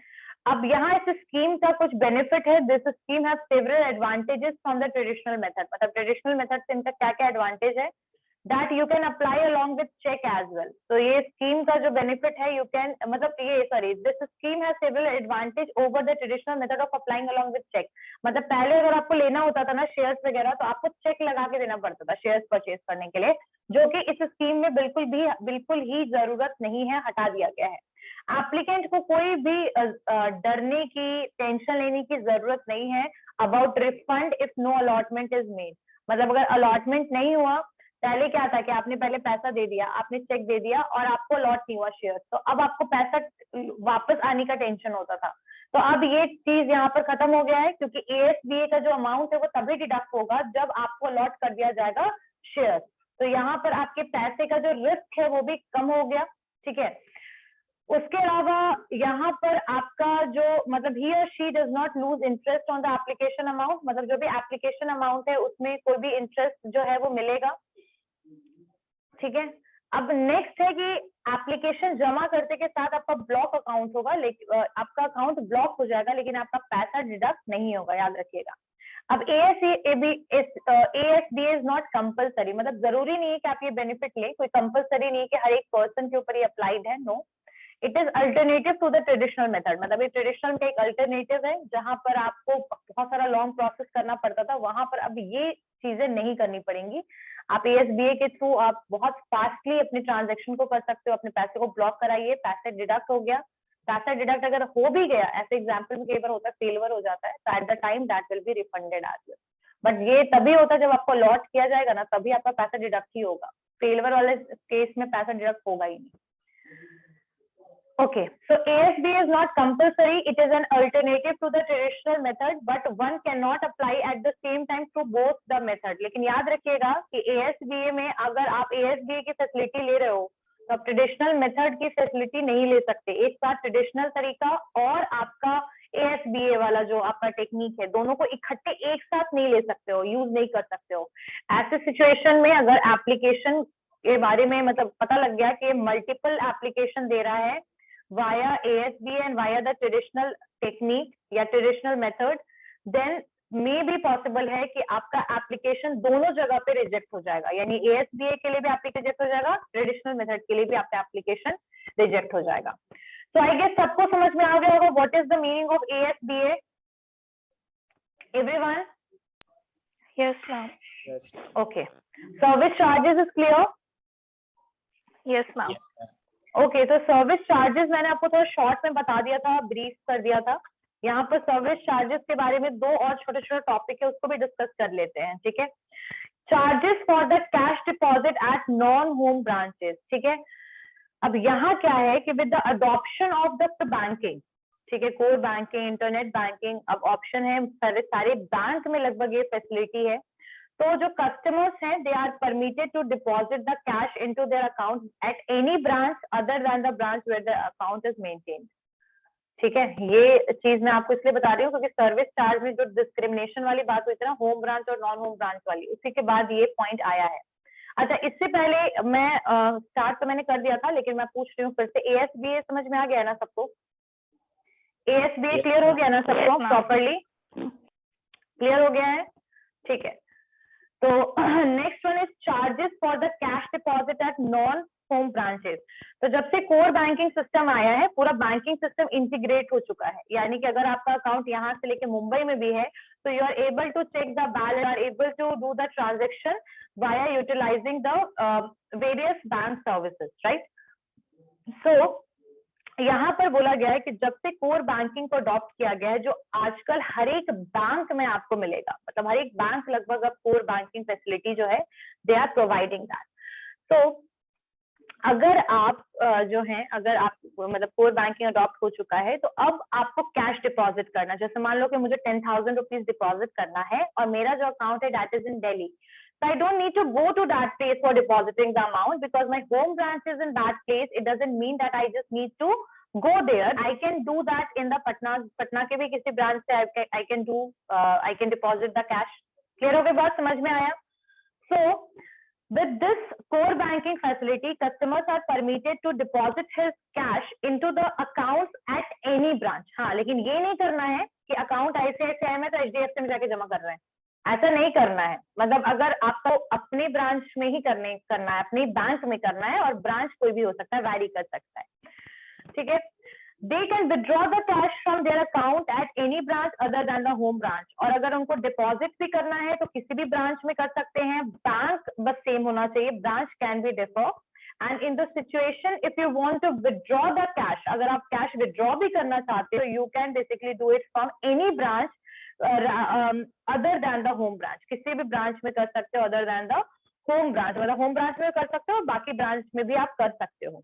अब यहाँ इस स्कीम का कुछ बेनिफिट है। This scheme have several advantages from the traditional method. मतलब ट्रेडिशनल मेथड से इनका क्या क्या एडवांटेज है? that you can apply along with check as well. तो ये scheme का जो benefit है, you can मतलब ये sorry, this scheme has several advantage over the traditional method of applying along with check. मतलब पहले अगर आपको लेना होता था ना शेयर्स वगैरह, तो आपको चेक लगा के देना पड़ता था शेयर्स परचेज करने के लिए, जो कि इस स्कीम में बिल्कुल ही जरूरत नहीं है, हटा दिया गया है। एप्लीकेंट को कोई भी डरने की, टेंशन लेने की जरूरत नहीं है about refund if no allotment is made. मतलब अगर अलॉटमेंट नहीं हुआ, पहले क्या था कि आपने पहले पैसा दे दिया, आपने चेक दे दिया और आपको अलॉट नहीं हुआ शेयर, तो अब आपको पैसा वापस आने का टेंशन होता था। तो अब ये चीज यहाँ पर खत्म हो गया है, क्योंकि ASBA का जो अमाउंट है वो तभी डिडक्ट होगा जब आपको अलॉट कर दिया जाएगा शेयर। तो यहाँ पर आपके पैसे का जो रिस्क है वो भी कम हो गया, ठीक है। उसके अलावा यहाँ पर आपका जो मतलब ही और she does not lose interest on the application amount, मतलब जो भी एप्लीकेशन अमाउंट है उसमें कोई भी इंटरेस्ट जो है वो मिलेगा, ठीक है। अब नेक्स्ट है कि एप्लीकेशन जमा करते के साथ आपका ब्लॉक अकाउंट होगा, लेकिन आपका अकाउंट ब्लॉक हो जाएगा, लेकिन आपका पैसा डिडक्ट नहीं होगा, याद रखिएगा। अब ASBA इज नॉट कंपलसरी, मतलब जरूरी नहीं है कि आप ये बेनिफिट लें, कोई कंपलसरी नहीं है कि हर एक पर्सन के ऊपर ये अप्लाइड है, no. It is alternative to the traditional method, मतलब ये ट्रेडिशनल का एक अल्टरनेटिव है, जहां पर आपको बहुत सारा लॉन्ग प्रोसेस करना पड़ता था, वहां पर अब ये चीजें नहीं करनी पड़ेंगी। आप ASBA के थ्रू आप बहुत फास्टली अपनी ट्रांजेक्शन को कर सकते हो, अपने पैसे को ब्लॉक कराइए, पैसे डिडक्ट हो गया। पैसा डिडक्ट अगर हो भी गया, ऐसे एग्जाम्पल में कई बार होता है फेलवर हो जाता है, तो at the time that will be refunded as well. But ये तभी होता है जब आपको अलॉट किया जाएगा ना, तभी आपका पैसा डिडक्ट ही होगा, फेलवर वाले केस में पैसा डिडक्ट होगा ही नहीं। Okay, so ASBA is not compulsory. It is an alternative to the traditional method, but one cannot apply at the same time to both the method. लेकिन याद रखिएगा कि ASBA में अगर आप ASBA की फैसिलिटी ले रहे हो, तो आप ट्रेडिशनल मेथड की फैसिलिटी नहीं ले सकते। एक साथ ट्रेडिशनल तरीका और आपका ASBA वाला जो आपका टेक्निक है, दोनों को इकट्ठे एक साथ नहीं ले सकते हो, यूज नहीं कर सकते हो। ऐसे सिचुएशन में अगर एप्लीकेशन के बारे में मतलब पता लग गया कि मल्टीपल एप्लीकेशन दे रहा है via ASBA and via the traditional technique या traditional method, then may be possible है कि आपका एप्लीकेशन दोनों जगह पे रिजेक्ट हो जाएगा, यानी ASBA के लिए भी एप्लीकेशन रिजेक्ट हो जाएगा, ट्रेडिशनल मेथड के लिए भी आपका एप्लीकेशन रिजेक्ट हो जाएगा। तो आई गेस सबको समझ में आ गया होगा what is the meaning of ASBA, everyone? Yes, ma'am. Yes. Okay, service charges is clear? Yes, ma'am. Okay, तो सर्विस चार्जेस मैंने आपको थोड़ा शॉर्ट में बता दिया था, ब्रीफ कर दिया था। यहाँ पर सर्विस चार्जेस के बारे में दो और छोटे छोटे टॉपिक है, उसको भी डिस्कस कर लेते हैं, ठीक है। Charges for the cash deposit at non home branches, ठीक है। अब यहाँ क्या है कि with the adoption of the banking, ठीक है, कोर बैंकिंग, इंटरनेट बैंकिंग, अब ऑप्शन है, सारे बैंक में लगभग ये फैसिलिटी है। तो जो कस्टमर्स हैं, they are permitted to deposit the cash into their account at any branch other than the branch where the account is maintained, ठीक है। ये चीज मैं आपको इसलिए बता रही हूँ क्योंकि सर्विस चार्ज में जो डिस्क्रिमिनेशन वाली बात हुई थी ना, होम ब्रांच और नॉन होम ब्रांच वाली, उसी के बाद ये पॉइंट आया है। अच्छा, इससे पहले मैं स्टार्ट तो मैंने कर दिया था, लेकिन मैं पूछ रही हूँ फिर से, ASBA समझ में आ गया ना सबको? ASBA क्लियर हो गया ना सबको? प्रॉपरली क्लियर हो गया है, ठीक है। तो next one is charges for the cash deposit at non home branches. तो जब से कोर बैंकिंग सिस्टम आया है, पूरा बैंकिंग सिस्टम इंटीग्रेट हो चुका है, यानी कि अगर आपका अकाउंट यहाँ से लेके मुंबई में भी है, तो you are able to check the balance, are able to do the transaction via utilising the various bank services, right. So यहाँ पर बोला गया है कि जब से कोर बैंकिंग को अडॉप्ट किया गया है, जो आजकल हर एक बैंक में आपको मिलेगा, मतलब हर एक बैंक लगभग अब कोर बैंकिंग फैसिलिटी जो है दे आर प्रोवाइडिंग दैट। तो अगर आप जो है, अगर आप मतलब कोर बैंकिंग अडॉप्ट हो चुका है, तो अब आपको कैश डिपॉजिट करना, जैसे मान लो कि मुझे 10,000 रुपीज डिपॉजिट करना है और मेरा जो अकाउंट है that is in Delhi, so I don't need to go to that place for depositing the amount because my home branch is in that place. It doesn't mean that I just need to go there. I can do that in the Patna के भी किसी branch से I can deposit the cash. Clear हो गई बात, समझ में आया? So with this core banking facility, customers are permitted to deposit his cash into the accounts at any branch. हाँ, लेकिन ये नहीं करना है कि अकाउंट ICICI में तो HDFC में जाके जमा कर रहे हैं, ऐसा नहीं करना है। मतलब अगर आपको अपनी ब्रांच में ही करना है, अपनी बैंक में करना है, और ब्रांच कोई भी हो सकता है, वैरी कर सकता है, ठीक है। They can withdraw the cash from their account at any branch other than the home branch. और अगर उनको डिपॉजिट भी करना है तो किसी भी ब्रांच में कर सकते हैं, बैंक बस सेम होना चाहिए, branch can be differ. And in the situation if you want to withdraw the cash, अगर आप कैश विथड्रॉ भी करना चाहते हो, you can basically do it from any branch other than the home branch, किसी भी ब्रांच में कर सकते हो other than the home branch, मतलब होम ब्रांच में कर सकते हो, बाकी ब्रांच में भी आप कर सकते हो।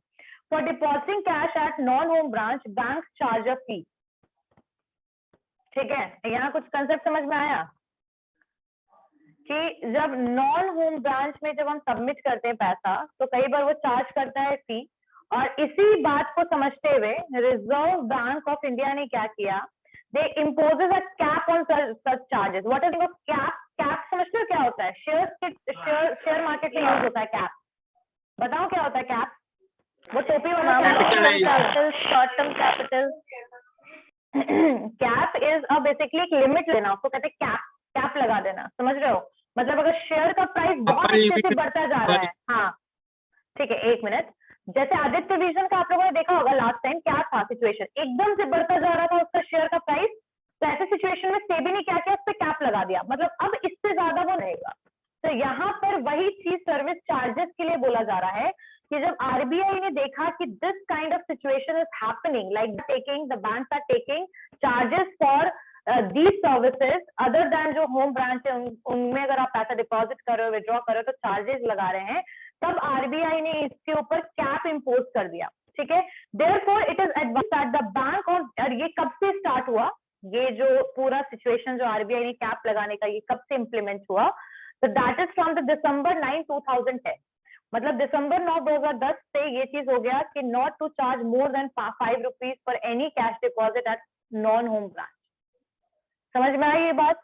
For depositing cash at non-home branch, banks charge a fee. ठीक है, यहाँ कुछ कंसेप्ट समझ में आया कि जब नॉन होम ब्रांच में जब हम सबमिट करते हैं पैसा, तो कई बार वो चार्ज करता है फी। और इसी बात को समझते हुए रिजर्व बैंक ऑफ इंडिया ने क्या किया, they imposes a cap on such charges. What is cap? Cap समझते हो क्या होता है? शेयर मार्केट में यूज होता है कैप। बताओ क्या होता है कैप? वो टोपी वाला capital, short term capital. Cap is a basically एक लिमिट लेना, उसको कहते हैं कैप, कैप लगा देना, समझ रहे हो? मतलब अगर शेयर का प्राइस बहुत अच्छे से बढ़ता जा रहा है, हाँ ठीक है, एक मिनट, जैसे आदित्य विजन का आप लोगों ने देखा होगा लास्ट टाइम क्या था सिचुएशन, एकदम से बढ़ता जा रहा था उसका शेयर का प्राइस, तो ऐसे सिचुएशन में सेबी ने क्या किया, उस पर कैप लगा दिया, मतलब अब इससे ज्यादा वो रहेगा। तो यहाँ पर वही चीज सर्विस चार्जेस के लिए बोला जा रहा है कि जब आरबीआई ने देखा कि this kind of situation is happening, like taking the banks are taking charges for these services other than जो होम ब्रांच है उनमें अगर आप पैसा डिपॉजिट कर रहे हो, विड्रॉ कर रहे हो, तो चार्जेस लगा रहे हैं, तब आरबीआई ने इसके ऊपर कैप इम्पोज कर दिया, ठीक है। Therefore it is advised that the bank, और ये कब से स्टार्ट हुआ, ये जो पूरा सिचुएशन जो आरबीआई ने कैप लगाने का, ये कब से इम्प्लीमेंट हुआ, तो that is from the December 9, 2010, मतलब दिसंबर 9, 2010 से ये चीज हो गया कि not to charge more than 5 rupees for any cash deposit at non home branch. समझ में आई ये बात?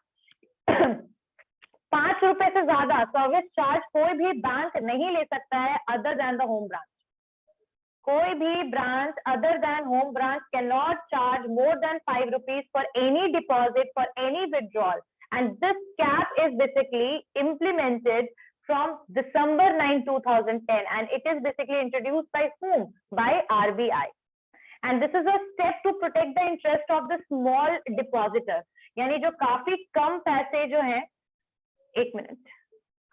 5 रुपए से ज्यादा सर्विस चार्ज कोई भी बैंक नहीं ले सकता है other than the home branch. कोई भी branch other then home branch can not charge more than 5 rupees for any deposit, for any withdrawal, and this cap is basically implemented from December 9, 2010, and it is basically introduced by whom? By RBI. And this is a step to protect the interest of the small depositor. यानी जो काफी कम पैसे जो हैं, एक minute,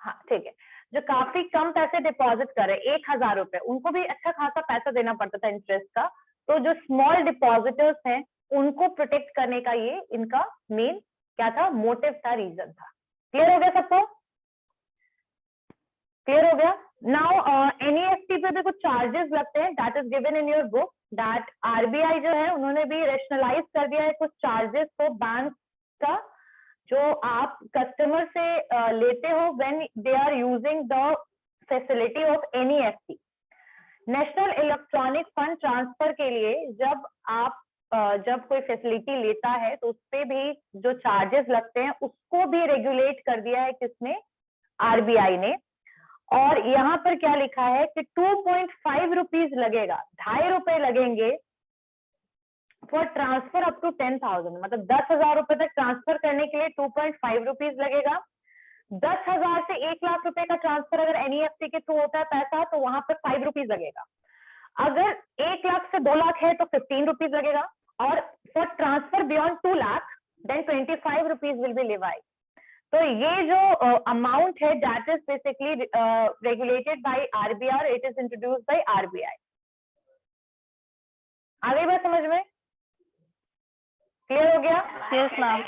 हाँ ठीक है, जो काफी कम पैसे डिपॉजिट कर रहे हैं, 1000 रुपए, उनको भी अच्छा खासा पैसा देना पड़ता था इंटरेस्ट का, तो जो स्मॉल डिपॉजिटर्स हैं उनको प्रोटेक्ट करने का ये इनका मेन क्या था, मोटिव था, रीजन था। क्लियर हो गया सबको? क्लियर हो गया? नाउ एनईएफटी पे भी कुछ चार्जेस लगते हैं, that is given in your book, that RBI जो है उन्होंने भी रेशनलाइज कर दिया है कुछ चार्जेस को बैंक का, जो आप कस्टमर से लेते हो when they are using the facility of NEFT. National electronic fund transfer के लिए जब आप जब कोई फैसिलिटी लेता है तो उस पे भी जो चार्जेस लगते हैं उसको भी रेगुलेट कर दिया है किसने, आरबीआई ने। और यहाँ पर क्या लिखा है कि 2.5 रुपीज लगेगा, 2.5 रुपए लगेंगे फॉर ट्रांसफर अप टू 10,000, मतलब 10,000 रुपए तक ट्रांसफर करने के लिए 2.5 रुपीज लगेगा। 10,000 से 1 लाख रुपए का ट्रांसफर अगर एनईएफटी के थ्रू होता है पैसा, तो वहां पर 5 रुपीज लगेगा। अगर 1 लाख से 2 लाख है तो 15 रुपीज लगेगा, और for transfer beyond 2 lakh then 25 rupees will be levied. तो ये जो अमाउंट है that is basically regulated by RBI, it is introduced by RBI. आ गई बात समझ में? क्लियर हो गया? Yes ma'am.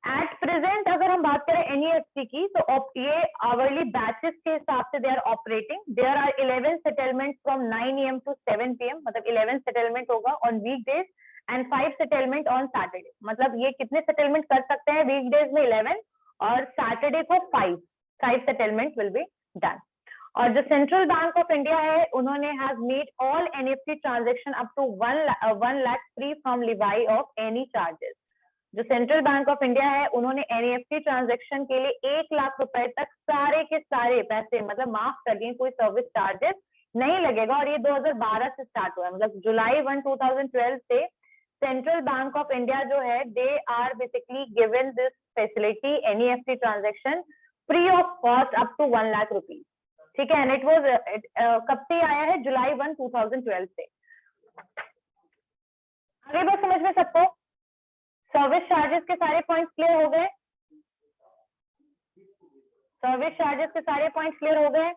एट प्रेजेंट अगर हम बात करें एनईएफटी की, तो ये आवरली बैचेस के हिसाब से they are operating. There are 11 settlement from 9 AM to 7 PM, मतलब 11 सेटलमेंट होगा on weekdays and 5 settlement on Saturday. मतलब ये कितने सेटलमेंट कर सकते हैं? वीकडेज में 11 और सैटरडे को 5 सेटलमेंट विल बी डन। और जो सेंट्रल बैंक ऑफ इंडिया है उन्होंने has made all NEFT transaction up to 1 lakh free from levy of any charges. जो सेंट्रल बैंक ऑफ इंडिया है उन्होंने एनईएफटी ट्रांजैक्शन के लिए 1 लाख रुपए तक सारे के सारे पैसे मतलब माफ कर दिए, कोई सर्विस चार्जेस नहीं लगेगा। और ये 2012 से स्टार्ट हुआ है, मतलब जुलाई 1, 2012 से सेंट्रल बैंक ऑफ इंडिया जो है, they are basically given this facility NEFT transaction free of cost up to 1 lakh rupees, ठीक है। एंड इट वाज कब से आया है? जुलाई 1, 2012 से। आगे बस समझ में सबको? सर्विस चार्जेस के सारे पॉइंट्स क्लियर हो गए? सर्विस चार्जेस के सारे पॉइंट्स क्लियर हो गए?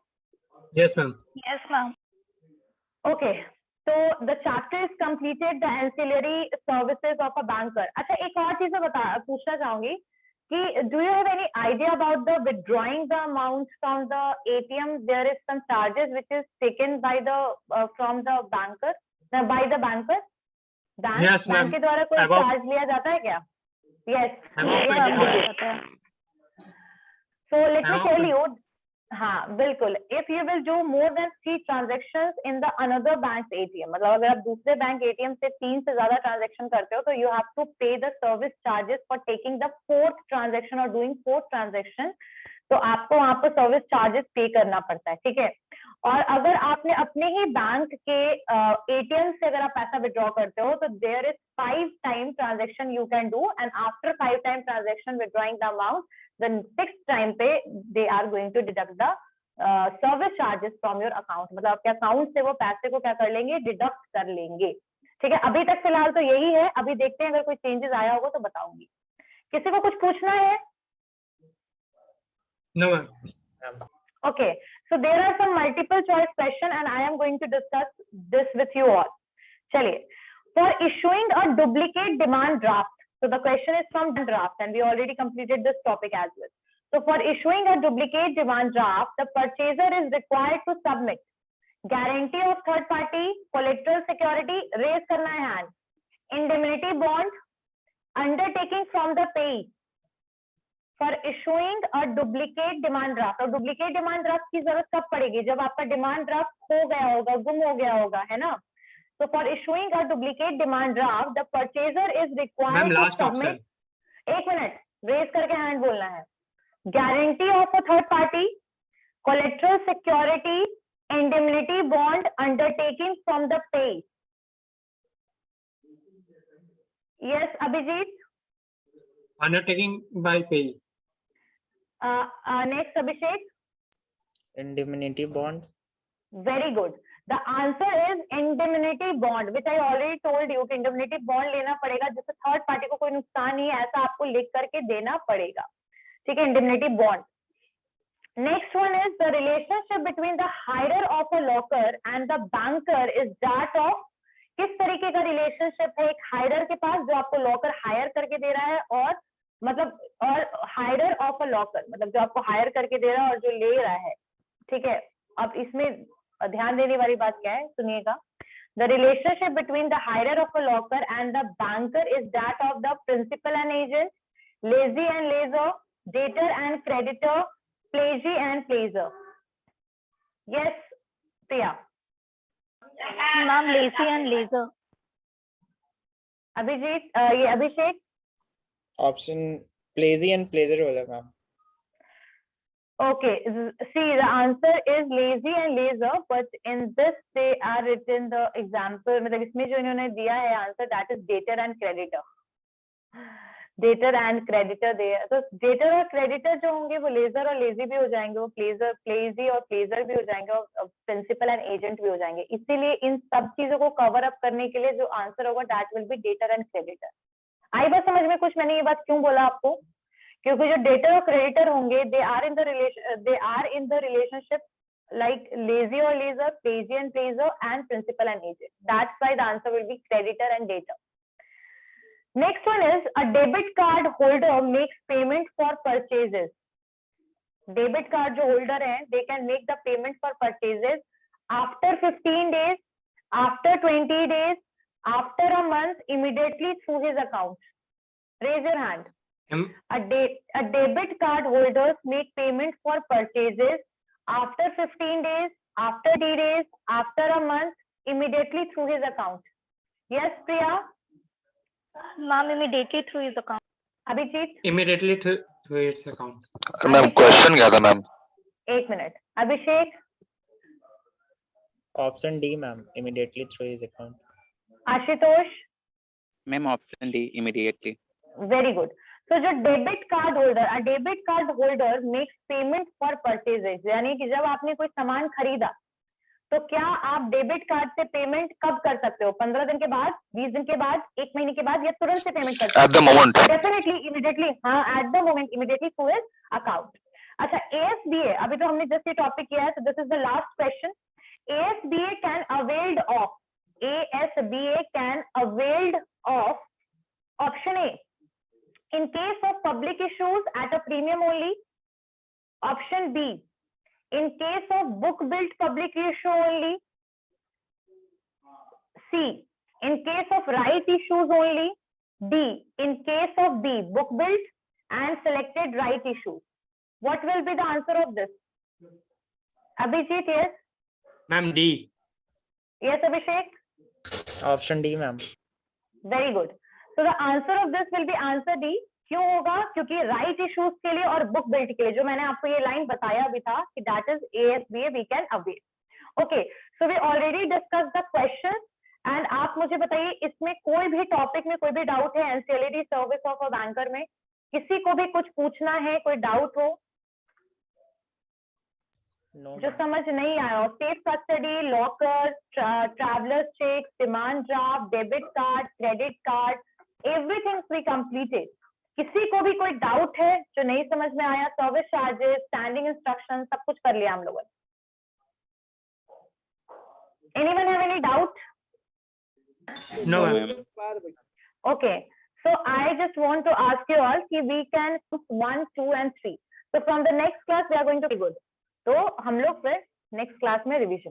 Yes ma'am. Yes, ma'am. Okay, so the chapter is completed, the ancillary services of a banker. अच्छा, एक और चीज मैं पूछना चाहूंगी कि do you have any idea about the withdrawing the amount from the ATM? There is some charges which is taken by the from the banker, by the banker. Bank Yes, ma'am. Bank के द्वारा कोई About- charge लिया जाता है क्या? Yes. About ये 20 मुझे crore. पता है. So let me About tell 20 you. हाँ बिल्कुल, if you will do more than 3 transactions in the another bank ATM, मतलब अगर आप दूसरे बैंक ATM से 3 से ज्यादा ट्रांजेक्शन करते हो तो यू हैव टू पे the service charges for taking the 4th transaction और डूइंग 4th ट्रांजेक्शन, तो आपको वहां पर सर्विस चार्जेस पे करना पड़ता है, ठीक है। और अगर आपने अपने ही बैंक के ATM से अगर आप पैसा विड्रॉ करते हो तो there is 5 time transaction you can do, and after 5 time transaction withdrawing the amount, the 6th time पे they are going to deduct the service charges from your account, मतलब आपके अकाउंट से वो पैसे को क्या कर लेंगे? डिडक्ट कर लेंगे, ठीक है। अभी तक फिलहाल तो यही है, अभी देखते हैं अगर कोई चेंजेस आया होगा तो बताऊंगी। किसी को कुछ पूछना है? No ma'am. Okay, so there are some multiple choice question and I am going to discuss this with you all. चलिए, for issuing a duplicate demand draft, so the question is from draft and we already completed this topic as well. So for issuing a duplicate demand draft, the purchaser is required to submit guarantee of third party, collateral security, raise करना है hand, indemnity bond, undertaking from the payee. For issuing a duplicate demand draft, और duplicate demand draft की जरूरत कब पड़ेगी? जब आपका demand draft खो गया होगा, गुम हो गया होगा, है ना? So for issuing a duplicate demand draft, the purchaser is required Ma'am, to last submit. option. एक मिनट, रेज करके हैंड बोलना है। Guarantee of a third party, collateral security, indemnity bond, undertaking from the pay. Yes Abhijit. Undertaking by pay. Next Abhishek. indemnity bond. Very good. The answer is indemnity bond, which I already told you कि indemnity bond लेना पड़ेगा जिससे third party को कोई नुकसान नहीं है, ऐसा आपको लिख करके देना पड़ेगा, ठीक है। indemnity bond. Next one is the relationship between the hirer of a locker and the banker is that of, किस तरीके का रिलेशनशिप है एक हायरर के पास जो आपको लॉकर हायर करके दे रहा है, और मतलब और हायरर ऑफ अ लॉकर मतलब जो आपको हायर करके दे रहा है और जो ले रहा है, ठीक है। अब इसमें ध्यान देने वाली बात क्या है, सुनिएगा। The relationship between the hirer of a locker and the banker is that of the principal and agent, lessee and lessor, debtor and creditor, pledgee and pledger. Yes, Priya. Ma'am, lazy and laser. Abhijit, ये अभिषेक। Option pleasure and pleasure वाला ma'am. Okay, see the answer is lazy and laser, but in this they are written the example, मतलब इसमें जो इन्होंने दिया है answer that is debtor and creditor. Debtor and creditor दे, तो debtor और creditor जो होंगे वो laser और lazy भी हो जाएंगे, वो pledgee और pleaser भी हो जाएंगे, और principal and agent भी हो जाएंगे। इसीलिए इन सब चीजों को कवर अप करने के लिए जो आंसर होगा that will be debtor and creditor. आई बात समझ में कुछ? मैंने ये बात क्यों बोला आपको? क्योंकि जो डेटर और क्रेडिटर होंगे they are in the relationship like lazy or laser, pledgee and pledger, and principal and agent. That's why the answer will be creditor and debtor. Next one is a debit card holder makes payment for purchases. Debit card जो holder हैं, they can make the payment for purchases after 15 days, after 20 days, after a month, immediately through his account. Raise your hand. A debit card holders make payment for purchases after 15 days, after 30 days, after a month, immediately through his account. Yes, Priya? Ma'am, immediately through his account. Abhijit? Immediately through its account. Ma'am question क्या था ma'am? एक minute. अभिषेक? Option D ma'am, immediately through his account. Ashutosh? Ma'am option D immediately. Very good. तो जो debit card holder, a debit card holder makes payment for purchases, यानी कि जब आपने कोई सामान खरीदा तो क्या आप डेबिट कार्ड से पेमेंट कब कर सकते हो? 15 दिन के बाद, 20 दिन के बाद, 1 महीने के बाद, या तुरंत से पेमेंट कर सकते हो? At the moment. Definitely immediately. हाँ, at the moment immediately to his account. अच्छा, ASBA, अभी तो हमने जस्ट ये टॉपिक किया है, तो this is the last question. ASBA can availed of, ASBA can availed of option A, in case of public issues at a premium only. Option B, in case of book built public issue only. C, in case of right issues only. D, in case of B, book built and selected right issues. What will be the answer of this? Abhijit, yes? Ma'am D. Yes, Abhishek? Option D ma'am. Very good. So the answer of this will be answer D. क्यों होगा? क्योंकि right issues के लिए और book built के लिए, जो मैंने आपको ये लाइन बताया भी था कि that is ASBA we can avail. Okay, so we already discuss the question. And आप मुझे बताइए, इसमें कोई भी टॉपिक में कोई भी डाउट है? NCLT service of a banker में किसी को भी कुछ पूछना है, कोई डाउट हो नो जो समझ नहीं आया? Safe custody, locker, travellers cheque, demand draft, debit card, credit card, everything we completed. किसी को भी कोई डाउट है जो नहीं समझ में आया? सर्विस चार्जेस, स्टैंडिंग इंस्ट्रक्शन, सब कुछ कर लिया हम लोगों ने. Anyone have any doubt? No No, ma'am. ma'am. Okay, so I just want to ask you all कि we can 1, 2 and 3. So from the next class we are going to be good. तो हम लोग फिर next class में revision